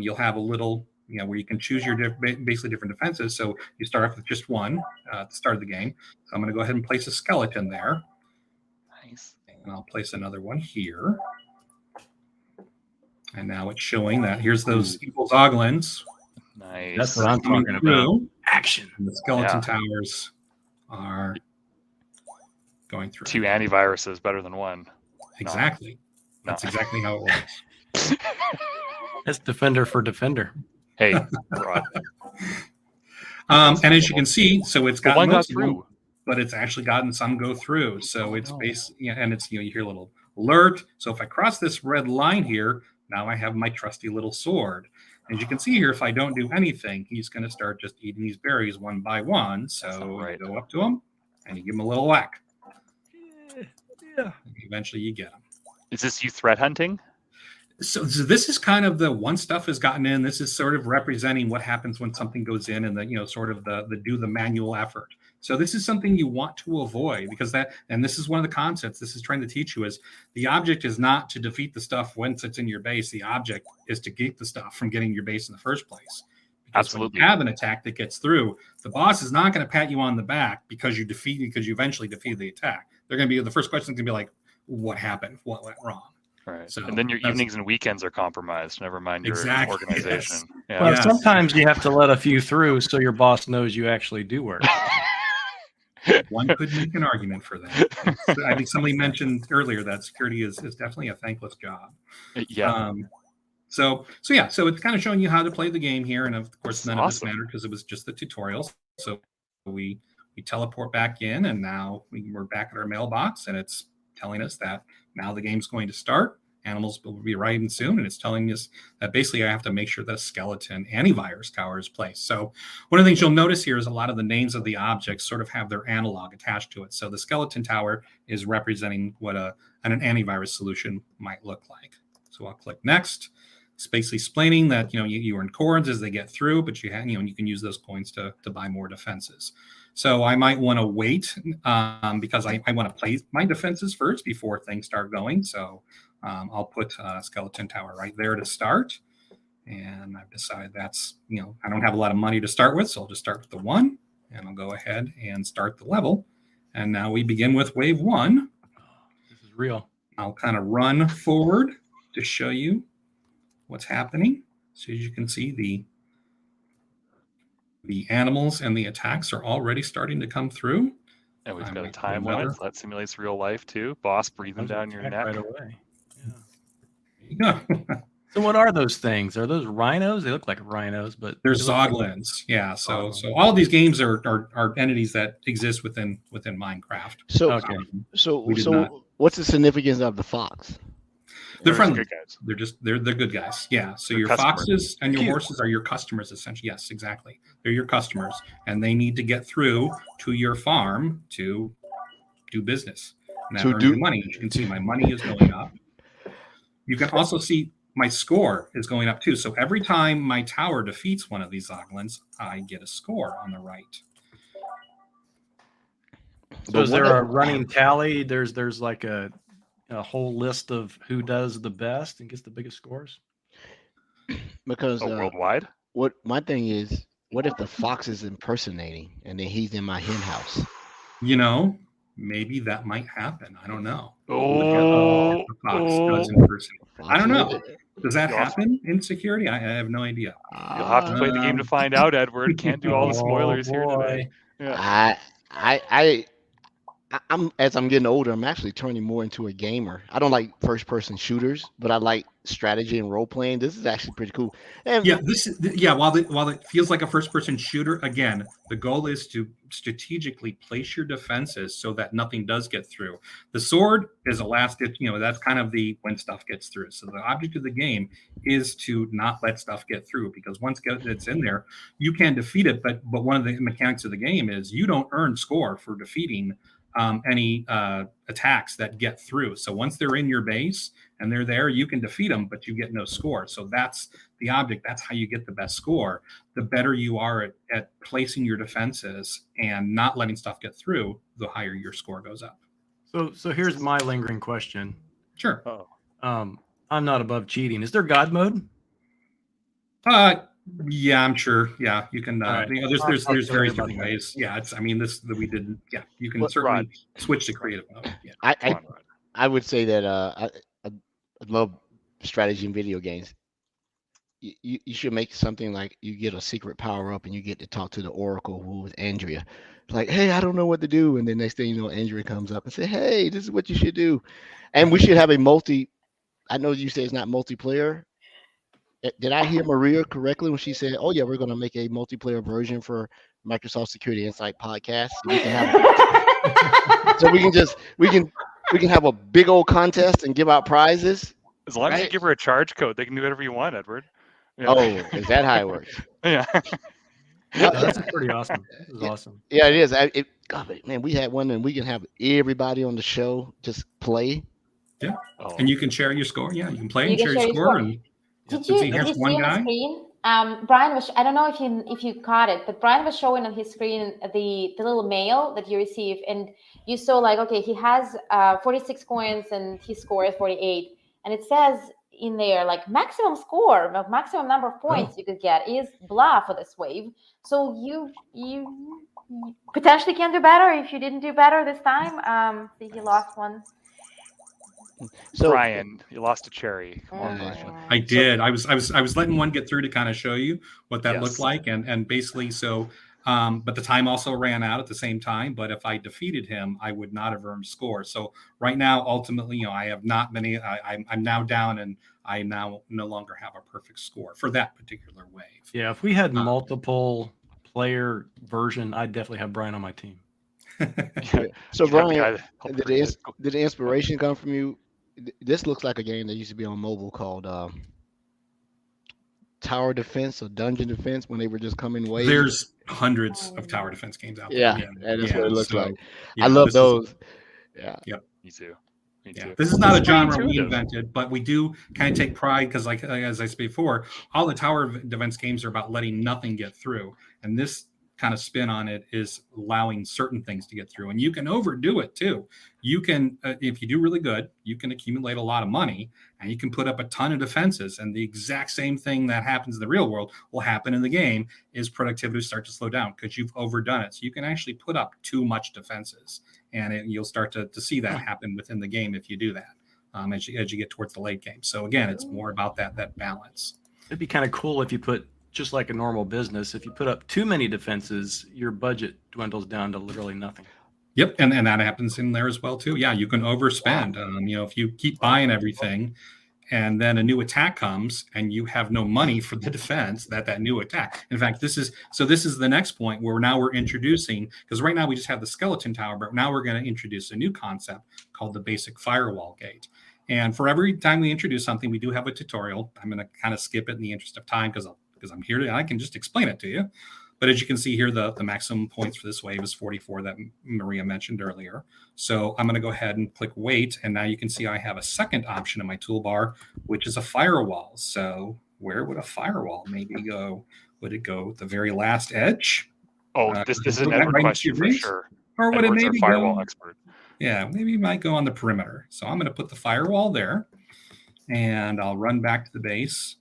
you'll have a little, where you can choose your basically different defenses. So you start off with just one at the start of the game. So I'm going to go ahead and place a skeleton there. nice. And I'll place another one here. And now it's showing that here's those evil zoglins. Nice. That's what I'm coming talking through. about. Action. And the skeleton towers are going through. 2 antiviruses better than 1. Exactly. No. That's exactly how it works. That's Defender for Defender. Hey, Rod. And as you can see, so it's got One got most of them, through. but it's actually gotten some go through. So Oh, it's no. basically, and it's, you hear a little alert. So if I cross this red line here, now I have my trusty little sword. As you can see here, if I don't do anything, he's going to start just eating these berries one by one. So right. you go up to him and you give him a little whack. Yeah. And eventually you get him. Is this you threat hunting? So this is kind of the one stuff has gotten in. This is sort of representing what happens when something goes in, and the sort of the manual effort. So this is something you want to avoid, because and this is one of the concepts this is trying to teach you is the object is not to defeat the stuff once it's in your base. The object is to keep the stuff from getting your base in the first place. Because Absolutely. when you have an attack that gets through, the boss is not going to pat you on the back because you eventually defeated the attack. They're going to be, the first question is going to be like, what happened? What went wrong? Right. So and then your that's- evenings and weekends are compromised. Never mind your Exactly, organization. yes. Yeah. Well, Yes. sometimes you have to let a few through so your boss knows you actually do work. One could make an argument for that. I think somebody mentioned earlier that security is definitely a thankless job. Yeah. So it's kind of showing you how to play the game here, and of course That's none of this awesome. mattered because it was just the tutorials. So we teleport back in, and now we're back at our mailbox, and it's telling us that now the game's going to start. Animals will be arriving soon, and it's telling us that basically I have to make sure that a skeleton antivirus tower is placed. So one of the things you'll notice here is a lot of the names of the objects sort of have their analog attached to it. So the skeleton tower is representing what an antivirus solution might look like. So I'll click next. It's basically explaining that you earn coins as they get through, but you can use those coins to buy more defenses. So I might want to wait because I want to play my defenses first before things start going. So I'll put a skeleton tower right there to start. And I've decided that's, I don't have a lot of money to start with, so I'll just start with the 1, and I'll go ahead and start the level. And now we begin with wave 1. This is real. I'll kind of run forward to show you what's happening. So as you can see, the animals and the attacks are already starting to come through. And we've got a time limit. So that simulates real life too. Boss breathing down your neck. Right away. Yeah. So what are those things? Are those rhinos? They look like rhinos, but they're zoglins. Yeah. So all of these games are entities that exist within Minecraft. So okay. So what's the significance of the fox? They're friendly. Good guys. They're good guys. Yeah. So They're your customers. foxes and your horses are your customers, essentially. Yes, exactly. They're your customers, and they need to get through to your farm to do business. And that earns you money. As you can see, my money is going up. You can also see my score is going up too. So every time my tower defeats one of these zoglins, I get a score on the right. So is there a running tally? There's like a whole list of who does the best and gets the biggest scores? Because worldwide? What my thing is, what if the fox is impersonating and then he's in my hen house? Maybe that might happen. I don't know. The fox does impersonate. I don't know. Does that happen in security? I have no idea. You'll have to play the game to find out, Edward. Can't do all the spoilers here today. Yeah. I'm as I'm getting older, I'm actually turning more into a gamer. I don't like first-person shooters, but I like strategy and role playing. This is actually pretty cool. And while it feels like a first-person shooter, again, the goal is to strategically place your defenses so that nothing does get through. The sword is a last ditch, that's kind of when stuff gets through. So the object of the game is to not let stuff get through, because once it's in there, you can defeat it. But one of the mechanics of the game is you don't earn score for defeating any attacks that get through. So once they're in your base and they're there, you can defeat them, but you get no score. So that's the object. That's how you get the best score. The better you are at placing your defenses and not letting stuff get through, the higher your score goes up. So here's my lingering question. Sure. I'm not above cheating. Is there God mode? Yeah, I'm sure. Yeah, you can. Right. There's various different ways. Yeah, we did. Yeah, you can certainly switch to creative mode. Yeah. I would say that I love strategy in video games. You should make something like you get a secret power up and you get to talk to the Oracle, who is Andrea. Like, hey, I don't know what to do, and then next thing you know, Andrea comes up and say, hey, this is what you should do, and we should have a multi. I know you say it's not multiplayer. Did I hear Maria correctly when she said, "Oh yeah, we're going to make a multiplayer version for Microsoft Security Insight podcast, so we can have, we can have a big old contest and give out prizes." As long as you give her a charge code, they can do whatever you want, Edward. Yeah. Oh, is that how it works? Yeah. That's pretty awesome. This is awesome. Yeah, it is. God, man, we had one, and we can have everybody on the show just play. Yeah, and you can share your score. Yeah, you can play and share your score. And Did you see on the screen? Brian was. I don't know if you caught it, but Brian was showing on his screen the little mail that you receive, and you saw like, okay, he has 46 coins and his score is 48, and it says in there like maximum score, maximum number of points you could get is blah for this wave. So you potentially can do better if you didn't do better this time. So he lost one. So Brian, you lost a cherry. Come on, Brian. I did. I was letting one get through to kind of show you what that looked like, and basically so. But the time also ran out at the same time. But if I defeated him, I would not have earned score. So right now, ultimately, I have not many. I'm now down, and I now no longer have a perfect score for that particular wave. Yeah, if we had multiple player version, I'd definitely have Brian on my team. So Brian, did the inspiration come from you? This looks like a game that used to be on mobile called Tower Defense or Dungeon Defense when they were just coming waves. There's hundreds of tower defense games out there. Yeah, that's what it looks like. I love those. Yep. Me too. Yeah. This is not a genre we invented, but we do kind of take pride because, like as I said before, all the tower defense games are about letting nothing get through, and this kind of spin on it is allowing certain things to get through, and you can overdo it too. You can, if you do really good, you can accumulate a lot of money, and you can put up a ton of defenses, and the exact same thing that happens in the real world will happen in the game, is productivity start to slow down because you've overdone it. So you can actually put up too much defenses, and you'll start to see that happen within the game if you do that, as you get towards the late game. So again, it's more about that balance. It'd be kind of cool if you put, just like a normal business, if you put up too many defenses, your budget dwindles down to literally nothing. Yep, and that happens in there as well too. Yeah, you can overspend. If you keep buying everything, and then a new attack comes, and you have no money for the defense that new attack. In fact, this is the next point where now we're introducing, because right now we just have the skeleton tower, but now we're going to introduce a new concept called the basic firewall gate. And for every time we introduce something, we do have a tutorial. I'm going to kind of skip it in the interest of time because I'm here and I can just explain it to you. But as you can see here, the maximum points for this wave is 44 that Maria mentioned earlier. So I'm going to go ahead and click wait. And now you can see I have a second option in my toolbar, which is a firewall. So where would a firewall maybe go? Would it go at the very last edge? Oh, this is an Edward question for sure. Or would Edward's it maybe our firewall go, expert. Yeah, maybe it might go on the perimeter. So I'm going to put the firewall there, and I'll run back to the base.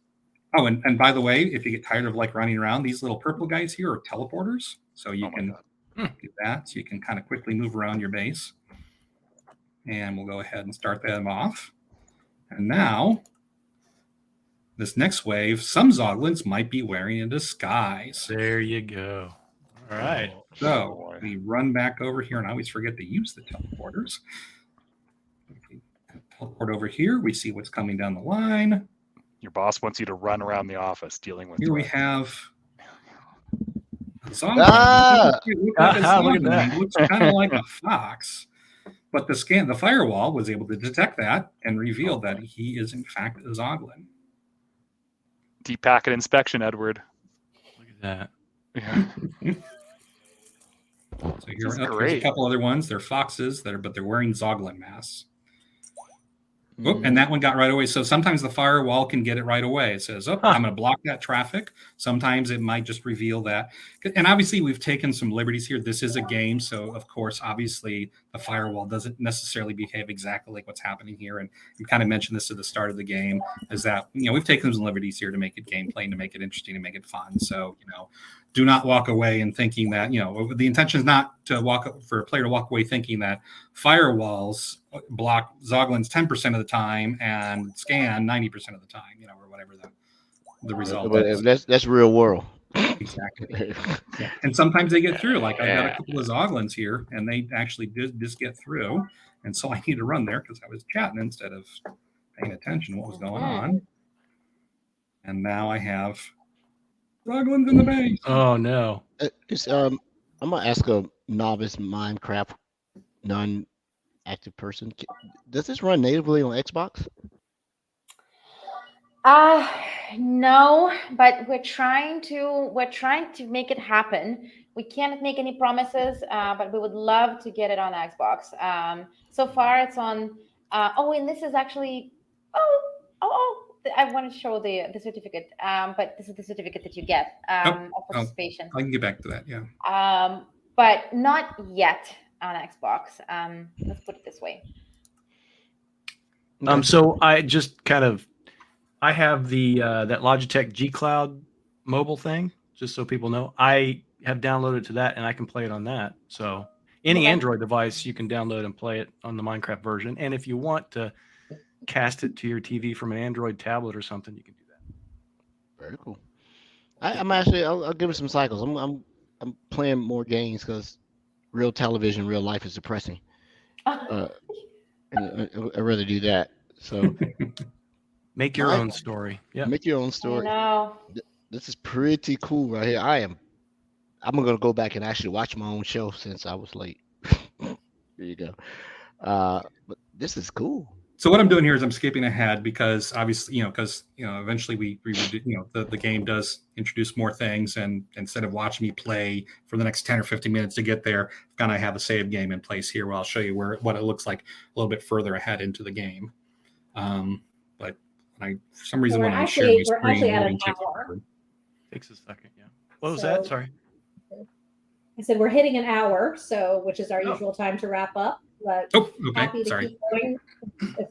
Oh, and by the way, if you get tired of like running around, these little purple guys here are teleporters. So you can do that. So you can kind of quickly move around your base. And we'll go ahead and start them off. And now, this next wave, some Zoglins might be wearing a disguise. There you go. All right. So we run back over here, and I always forget to use the teleporters. If we teleport over here, we see what's coming down the line. Your boss wants you to run around the office dealing with. Here we have. Ah! Look at that. It looks kind of like a fox, but the firewall was able to detect that and reveal that he is in fact a Zoglin. Deep packet inspection, Edward. Look at that. Yeah. So here's a couple other ones. They're foxes but they're wearing Zoglin masks. And that one got right away. So sometimes the firewall can get it right away. It says, I'm going to block that traffic. Sometimes it might just reveal that. And obviously, we've taken some liberties here. This is a game. So, of course, obviously, the firewall doesn't necessarily behave exactly like what's happening here. And you kind of mentioned this at the start of the game, is that, we've taken some liberties here to make it gameplay and to make it interesting and make it fun. So, do not walk away and thinking that, the intention is not for a player to walk away thinking that firewalls block Zoglins 10% of the time and scan 90% of the time, or whatever the result is. That's real world. Exactly. Yeah. And sometimes they get through. Like I got a couple of Zoglins here, and they actually did just get through. And so I need to run there because I was chatting instead of paying attention to what was going on. And now I have Zoglins in the base. Oh no. I'm gonna ask a novice Minecraft non-active person. Does this run natively on Xbox? No, but we're trying to make it happen. We can't make any promises, but we would love to get it on Xbox. So far it's on. And this is actually. I want to show the certificate, but this is the certificate that you get of participation. I can get back to that, yeah. But not yet on Xbox. Let's put it this way. So I just I have the that Logitech G Cloud mobile thing, just so people know. I have downloaded to that, and I can play it on that. So any Android device, you can download and play it on the Minecraft version. And if you want to cast it to your TV from an Android tablet or something, you can do that. Very cool. I'll give it some cycles. I'm playing more games because real television, real life is depressing. And I'd rather do that. So make your own story. Yeah. Make your own story. No. This is pretty cool right here. I'm gonna go back and actually watch my own show since I was late. There you go. But this is cool. So what I'm doing here is I'm skipping ahead because obviously, eventually the game does introduce more things, and instead of watching me play for the next 10 or 15 minutes to get there, I'm gonna have a save game in place here where I'll show you what it looks like a little bit further ahead into the game. But for some reason when I share my screen, actually at an hour. Takes a second, yeah. What was that? Sorry. I said we're hitting an hour, so which is our Oh. usual time to wrap up. But Oh, okay. happy to Sorry. keep going.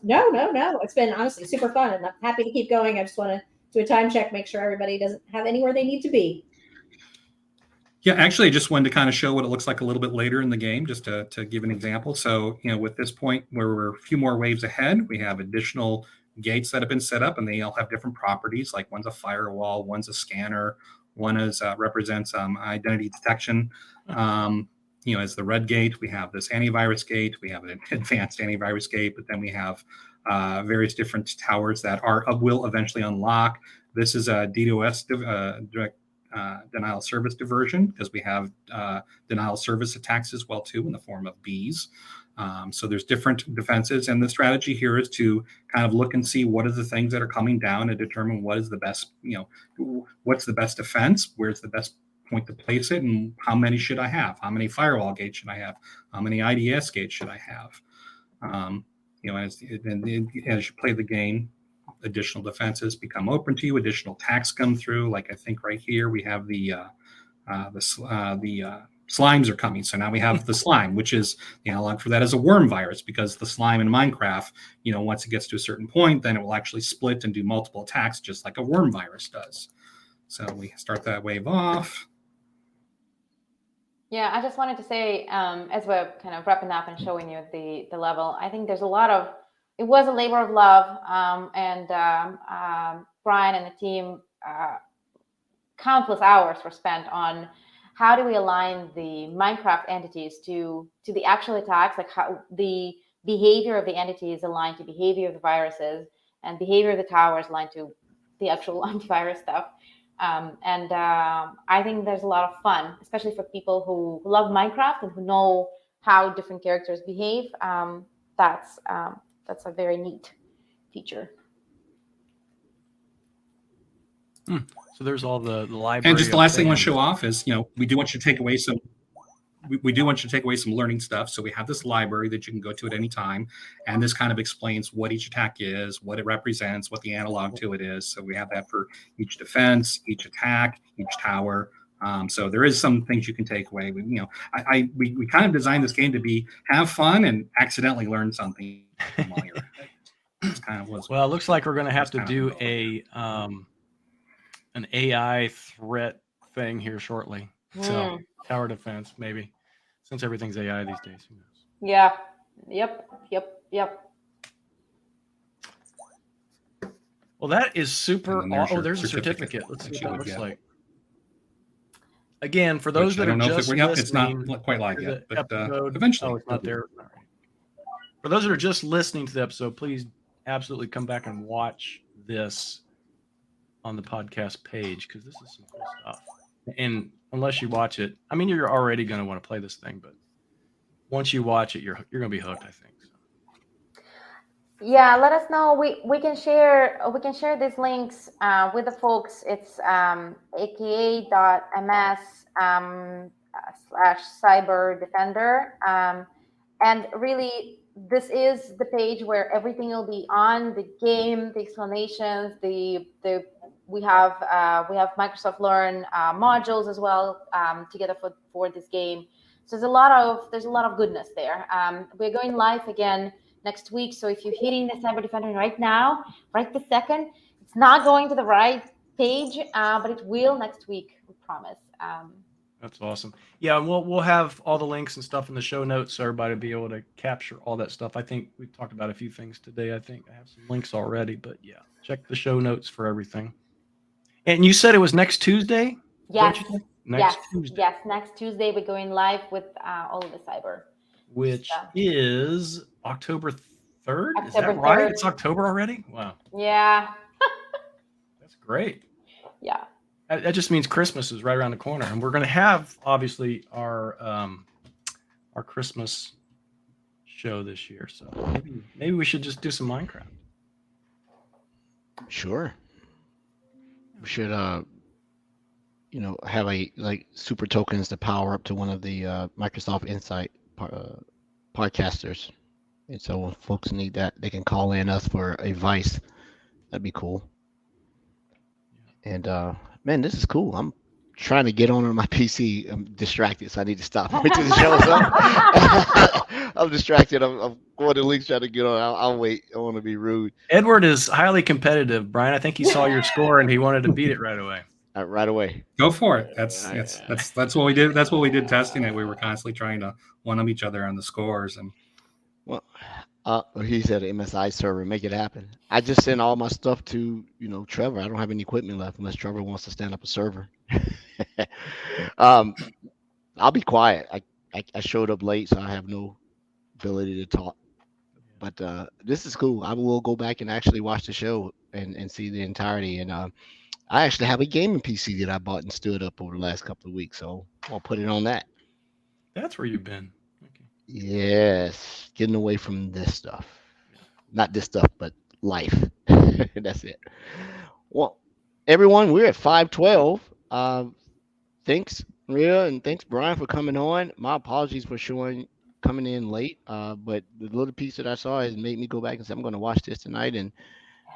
No. It's been honestly super fun, and I'm happy to keep going. I just want to do a time check, make sure everybody doesn't have anywhere they need to be. Yeah, actually, I just wanted to kind of show what it looks like a little bit later in the game, just to give an example. So, with this point where we're a few more waves ahead, we have additional gates that have been set up, and they all have different properties. Like one's a firewall, one's a scanner, one is represents identity detection. As the red gate, we have this antivirus gate, we have an advanced antivirus gate, but then we have various different towers that will eventually unlock. This is a DDoS direct denial of service diversion, because we have denial of service attacks as well too, in the form of bees. So there's different defenses, and the strategy here is to kind of look and see what are the things that are coming down and determine what is the best, what's the best defense, where's the best point to place it, and how many should I have? How many firewall gates should I have? How many IDS gates should I have? As you play the game, additional defenses become open to you, additional attacks come through. Like I think right here we have the slimes are coming. So now we have the slime, which is the analog for that is a worm virus, because the slime in Minecraft, once it gets to a certain point, then it will actually split and do multiple attacks, just like a worm virus does. So we start that wave off. Yeah, I just wanted to say, as we're kind of wrapping up and showing you the level, I think there's a lot of, it was a labor of love, and Brian and the team, countless hours were spent on how do we align the Minecraft entities to the actual attacks, like how the behavior of the entities aligned to behavior of the viruses, and behavior of the towers aligned to the actual antivirus stuff. I think there's a lot of fun, especially for people who love Minecraft and who know how different characters behave. That's a very neat feature. So there's all the library. And just the last thing I want to show off is, we do want you to take away some. We do want you to take away some learning stuff. So we have this library that you can go to at any time. And this kind of explains what each attack is, what it represents, what the analog to it is. So we have that for each defense, each attack, each tower. So there is some things you can take away. We kind of designed this game to have fun and accidentally learn something while you're at it. It's kind of well, it looks like we're going to have to do an AI threat thing here shortly. So tower defense, maybe, since everything's AI these days. Who knows? Yeah. Yep. Well, that is super. There's a certificate. certificate. Let's see what that looks like. Again, for those that are just listening, it's not quite live yet, but episode, eventually. Oh, it's not there. All right. For those that are just listening to the episode, please absolutely come back and watch this on the podcast page, because this is some cool stuff. And unless you watch it, I mean, you're already going to want to play this thing, but once you watch it, you're going to be hooked, I think. So. Yeah, let us know. We can share these links with the folks. It's aka.ms/CyberDefender, and really this is the page where everything will be on the game, the explanations, we have Microsoft Learn modules as well together for this game. So there's a lot of goodness there. We're going live again next week. So if you're hitting the CyberDefender right now, right this second, it's not going to the right page, but it will next week, we promise. That's awesome. Yeah, and we'll have all the links and stuff in the show notes so everybody will be able to capture all that stuff. I think we talked about a few things today. I think I have some links already, but yeah, check the show notes for everything. And you said it was next Tuesday? Yes. Next Tuesday. Yes, next Tuesday we're going live with all of the cyber. Which is October 3rd? October Is that right? 3rd. It's October already? Wow. Yeah. That's great. Yeah. That just means Christmas is right around the corner, and we're going to have obviously our Christmas show this year. So maybe we should just do some Minecraft. Sure. We should have super tokens to power up to one of the Microsoft Insight podcasters, and so when folks need that, they can call in us for advice. That'd be cool. And man, this is cool. I'm trying to get on my PC. I'm distracted, so I need to stop. Wait till the show's up. I'm distracted. I'm going to links trying to get on. I'll wait. I want to be rude. Edward is highly competitive, Brian. I think he saw your score and he wanted to beat it right away. Right away. Go for it. That's what we did. That's what we did testing it. We were constantly trying to one up each other on the scores. And well, he said MSI server, make it happen. I just sent all my stuff to Trevor. I don't have any equipment left unless Trevor wants to stand up a server. I'll be quiet. I showed up late, so I have no ability to talk. But this is cool. I will go back and actually watch the show and see the entirety. And I actually have a gaming PC that I bought and stood up over the last couple of weeks, so I'll put it on that. That's where you've been. Okay. Yes, getting away from this stuff. Not this stuff, but life. That's it. Well, everyone, we're at 5:12. Thanks, Maria, and thanks, Brian, for coming on. My apologies for coming in late, but the little piece that I saw has made me go back and say I'm going to watch this tonight. And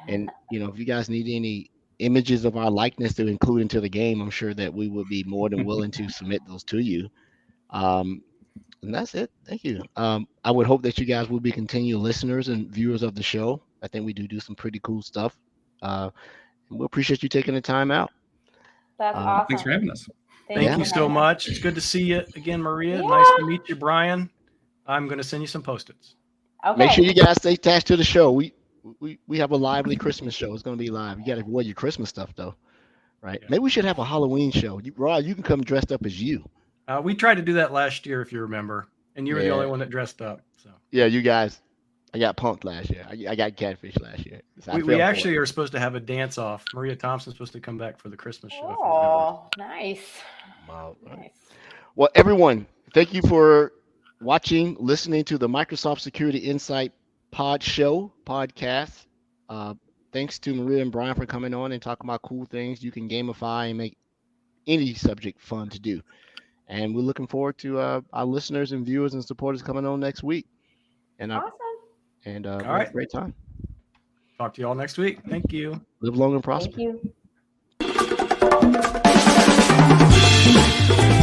if you guys need any images of our likeness to include into the game, I'm sure that we would be more than willing to submit those to you. And that's it. Thank you. I would hope that you guys will be continued listeners and viewers of the show. I think we do some pretty cool stuff. And we appreciate you taking the time out. That's awesome. Thanks for having us. Thank you so much. It's good to see you again, Maria. Yeah. Nice to meet you, Brian. I'm going to send you some Post-its. Okay. Make sure you guys stay attached to the show. We have a lively Christmas show. It's going to be live. You got to wear your Christmas stuff though, right? Yeah. Maybe we should have a Halloween show. Rod, you can come dressed up as you. We tried to do that last year, if you remember, and you were the only one that dressed up. So yeah, you guys. I got punked last year. I got catfish last year. So we actually are supposed to have a dance off. Maria Thompson's supposed to come back for the Christmas show. Oh, nice. Wow. Nice. Well, everyone, thank you for watching, listening to the Microsoft Security Insight podcast. Thanks to Maria and Brian for coming on and talking about cool things you can gamify and make any subject fun to do. And we're looking forward to our listeners and viewers and supporters coming on next week. And Awesome. All right. Have a great time. Talk to you all next week. Thank you. Live long and prosper. Thank you.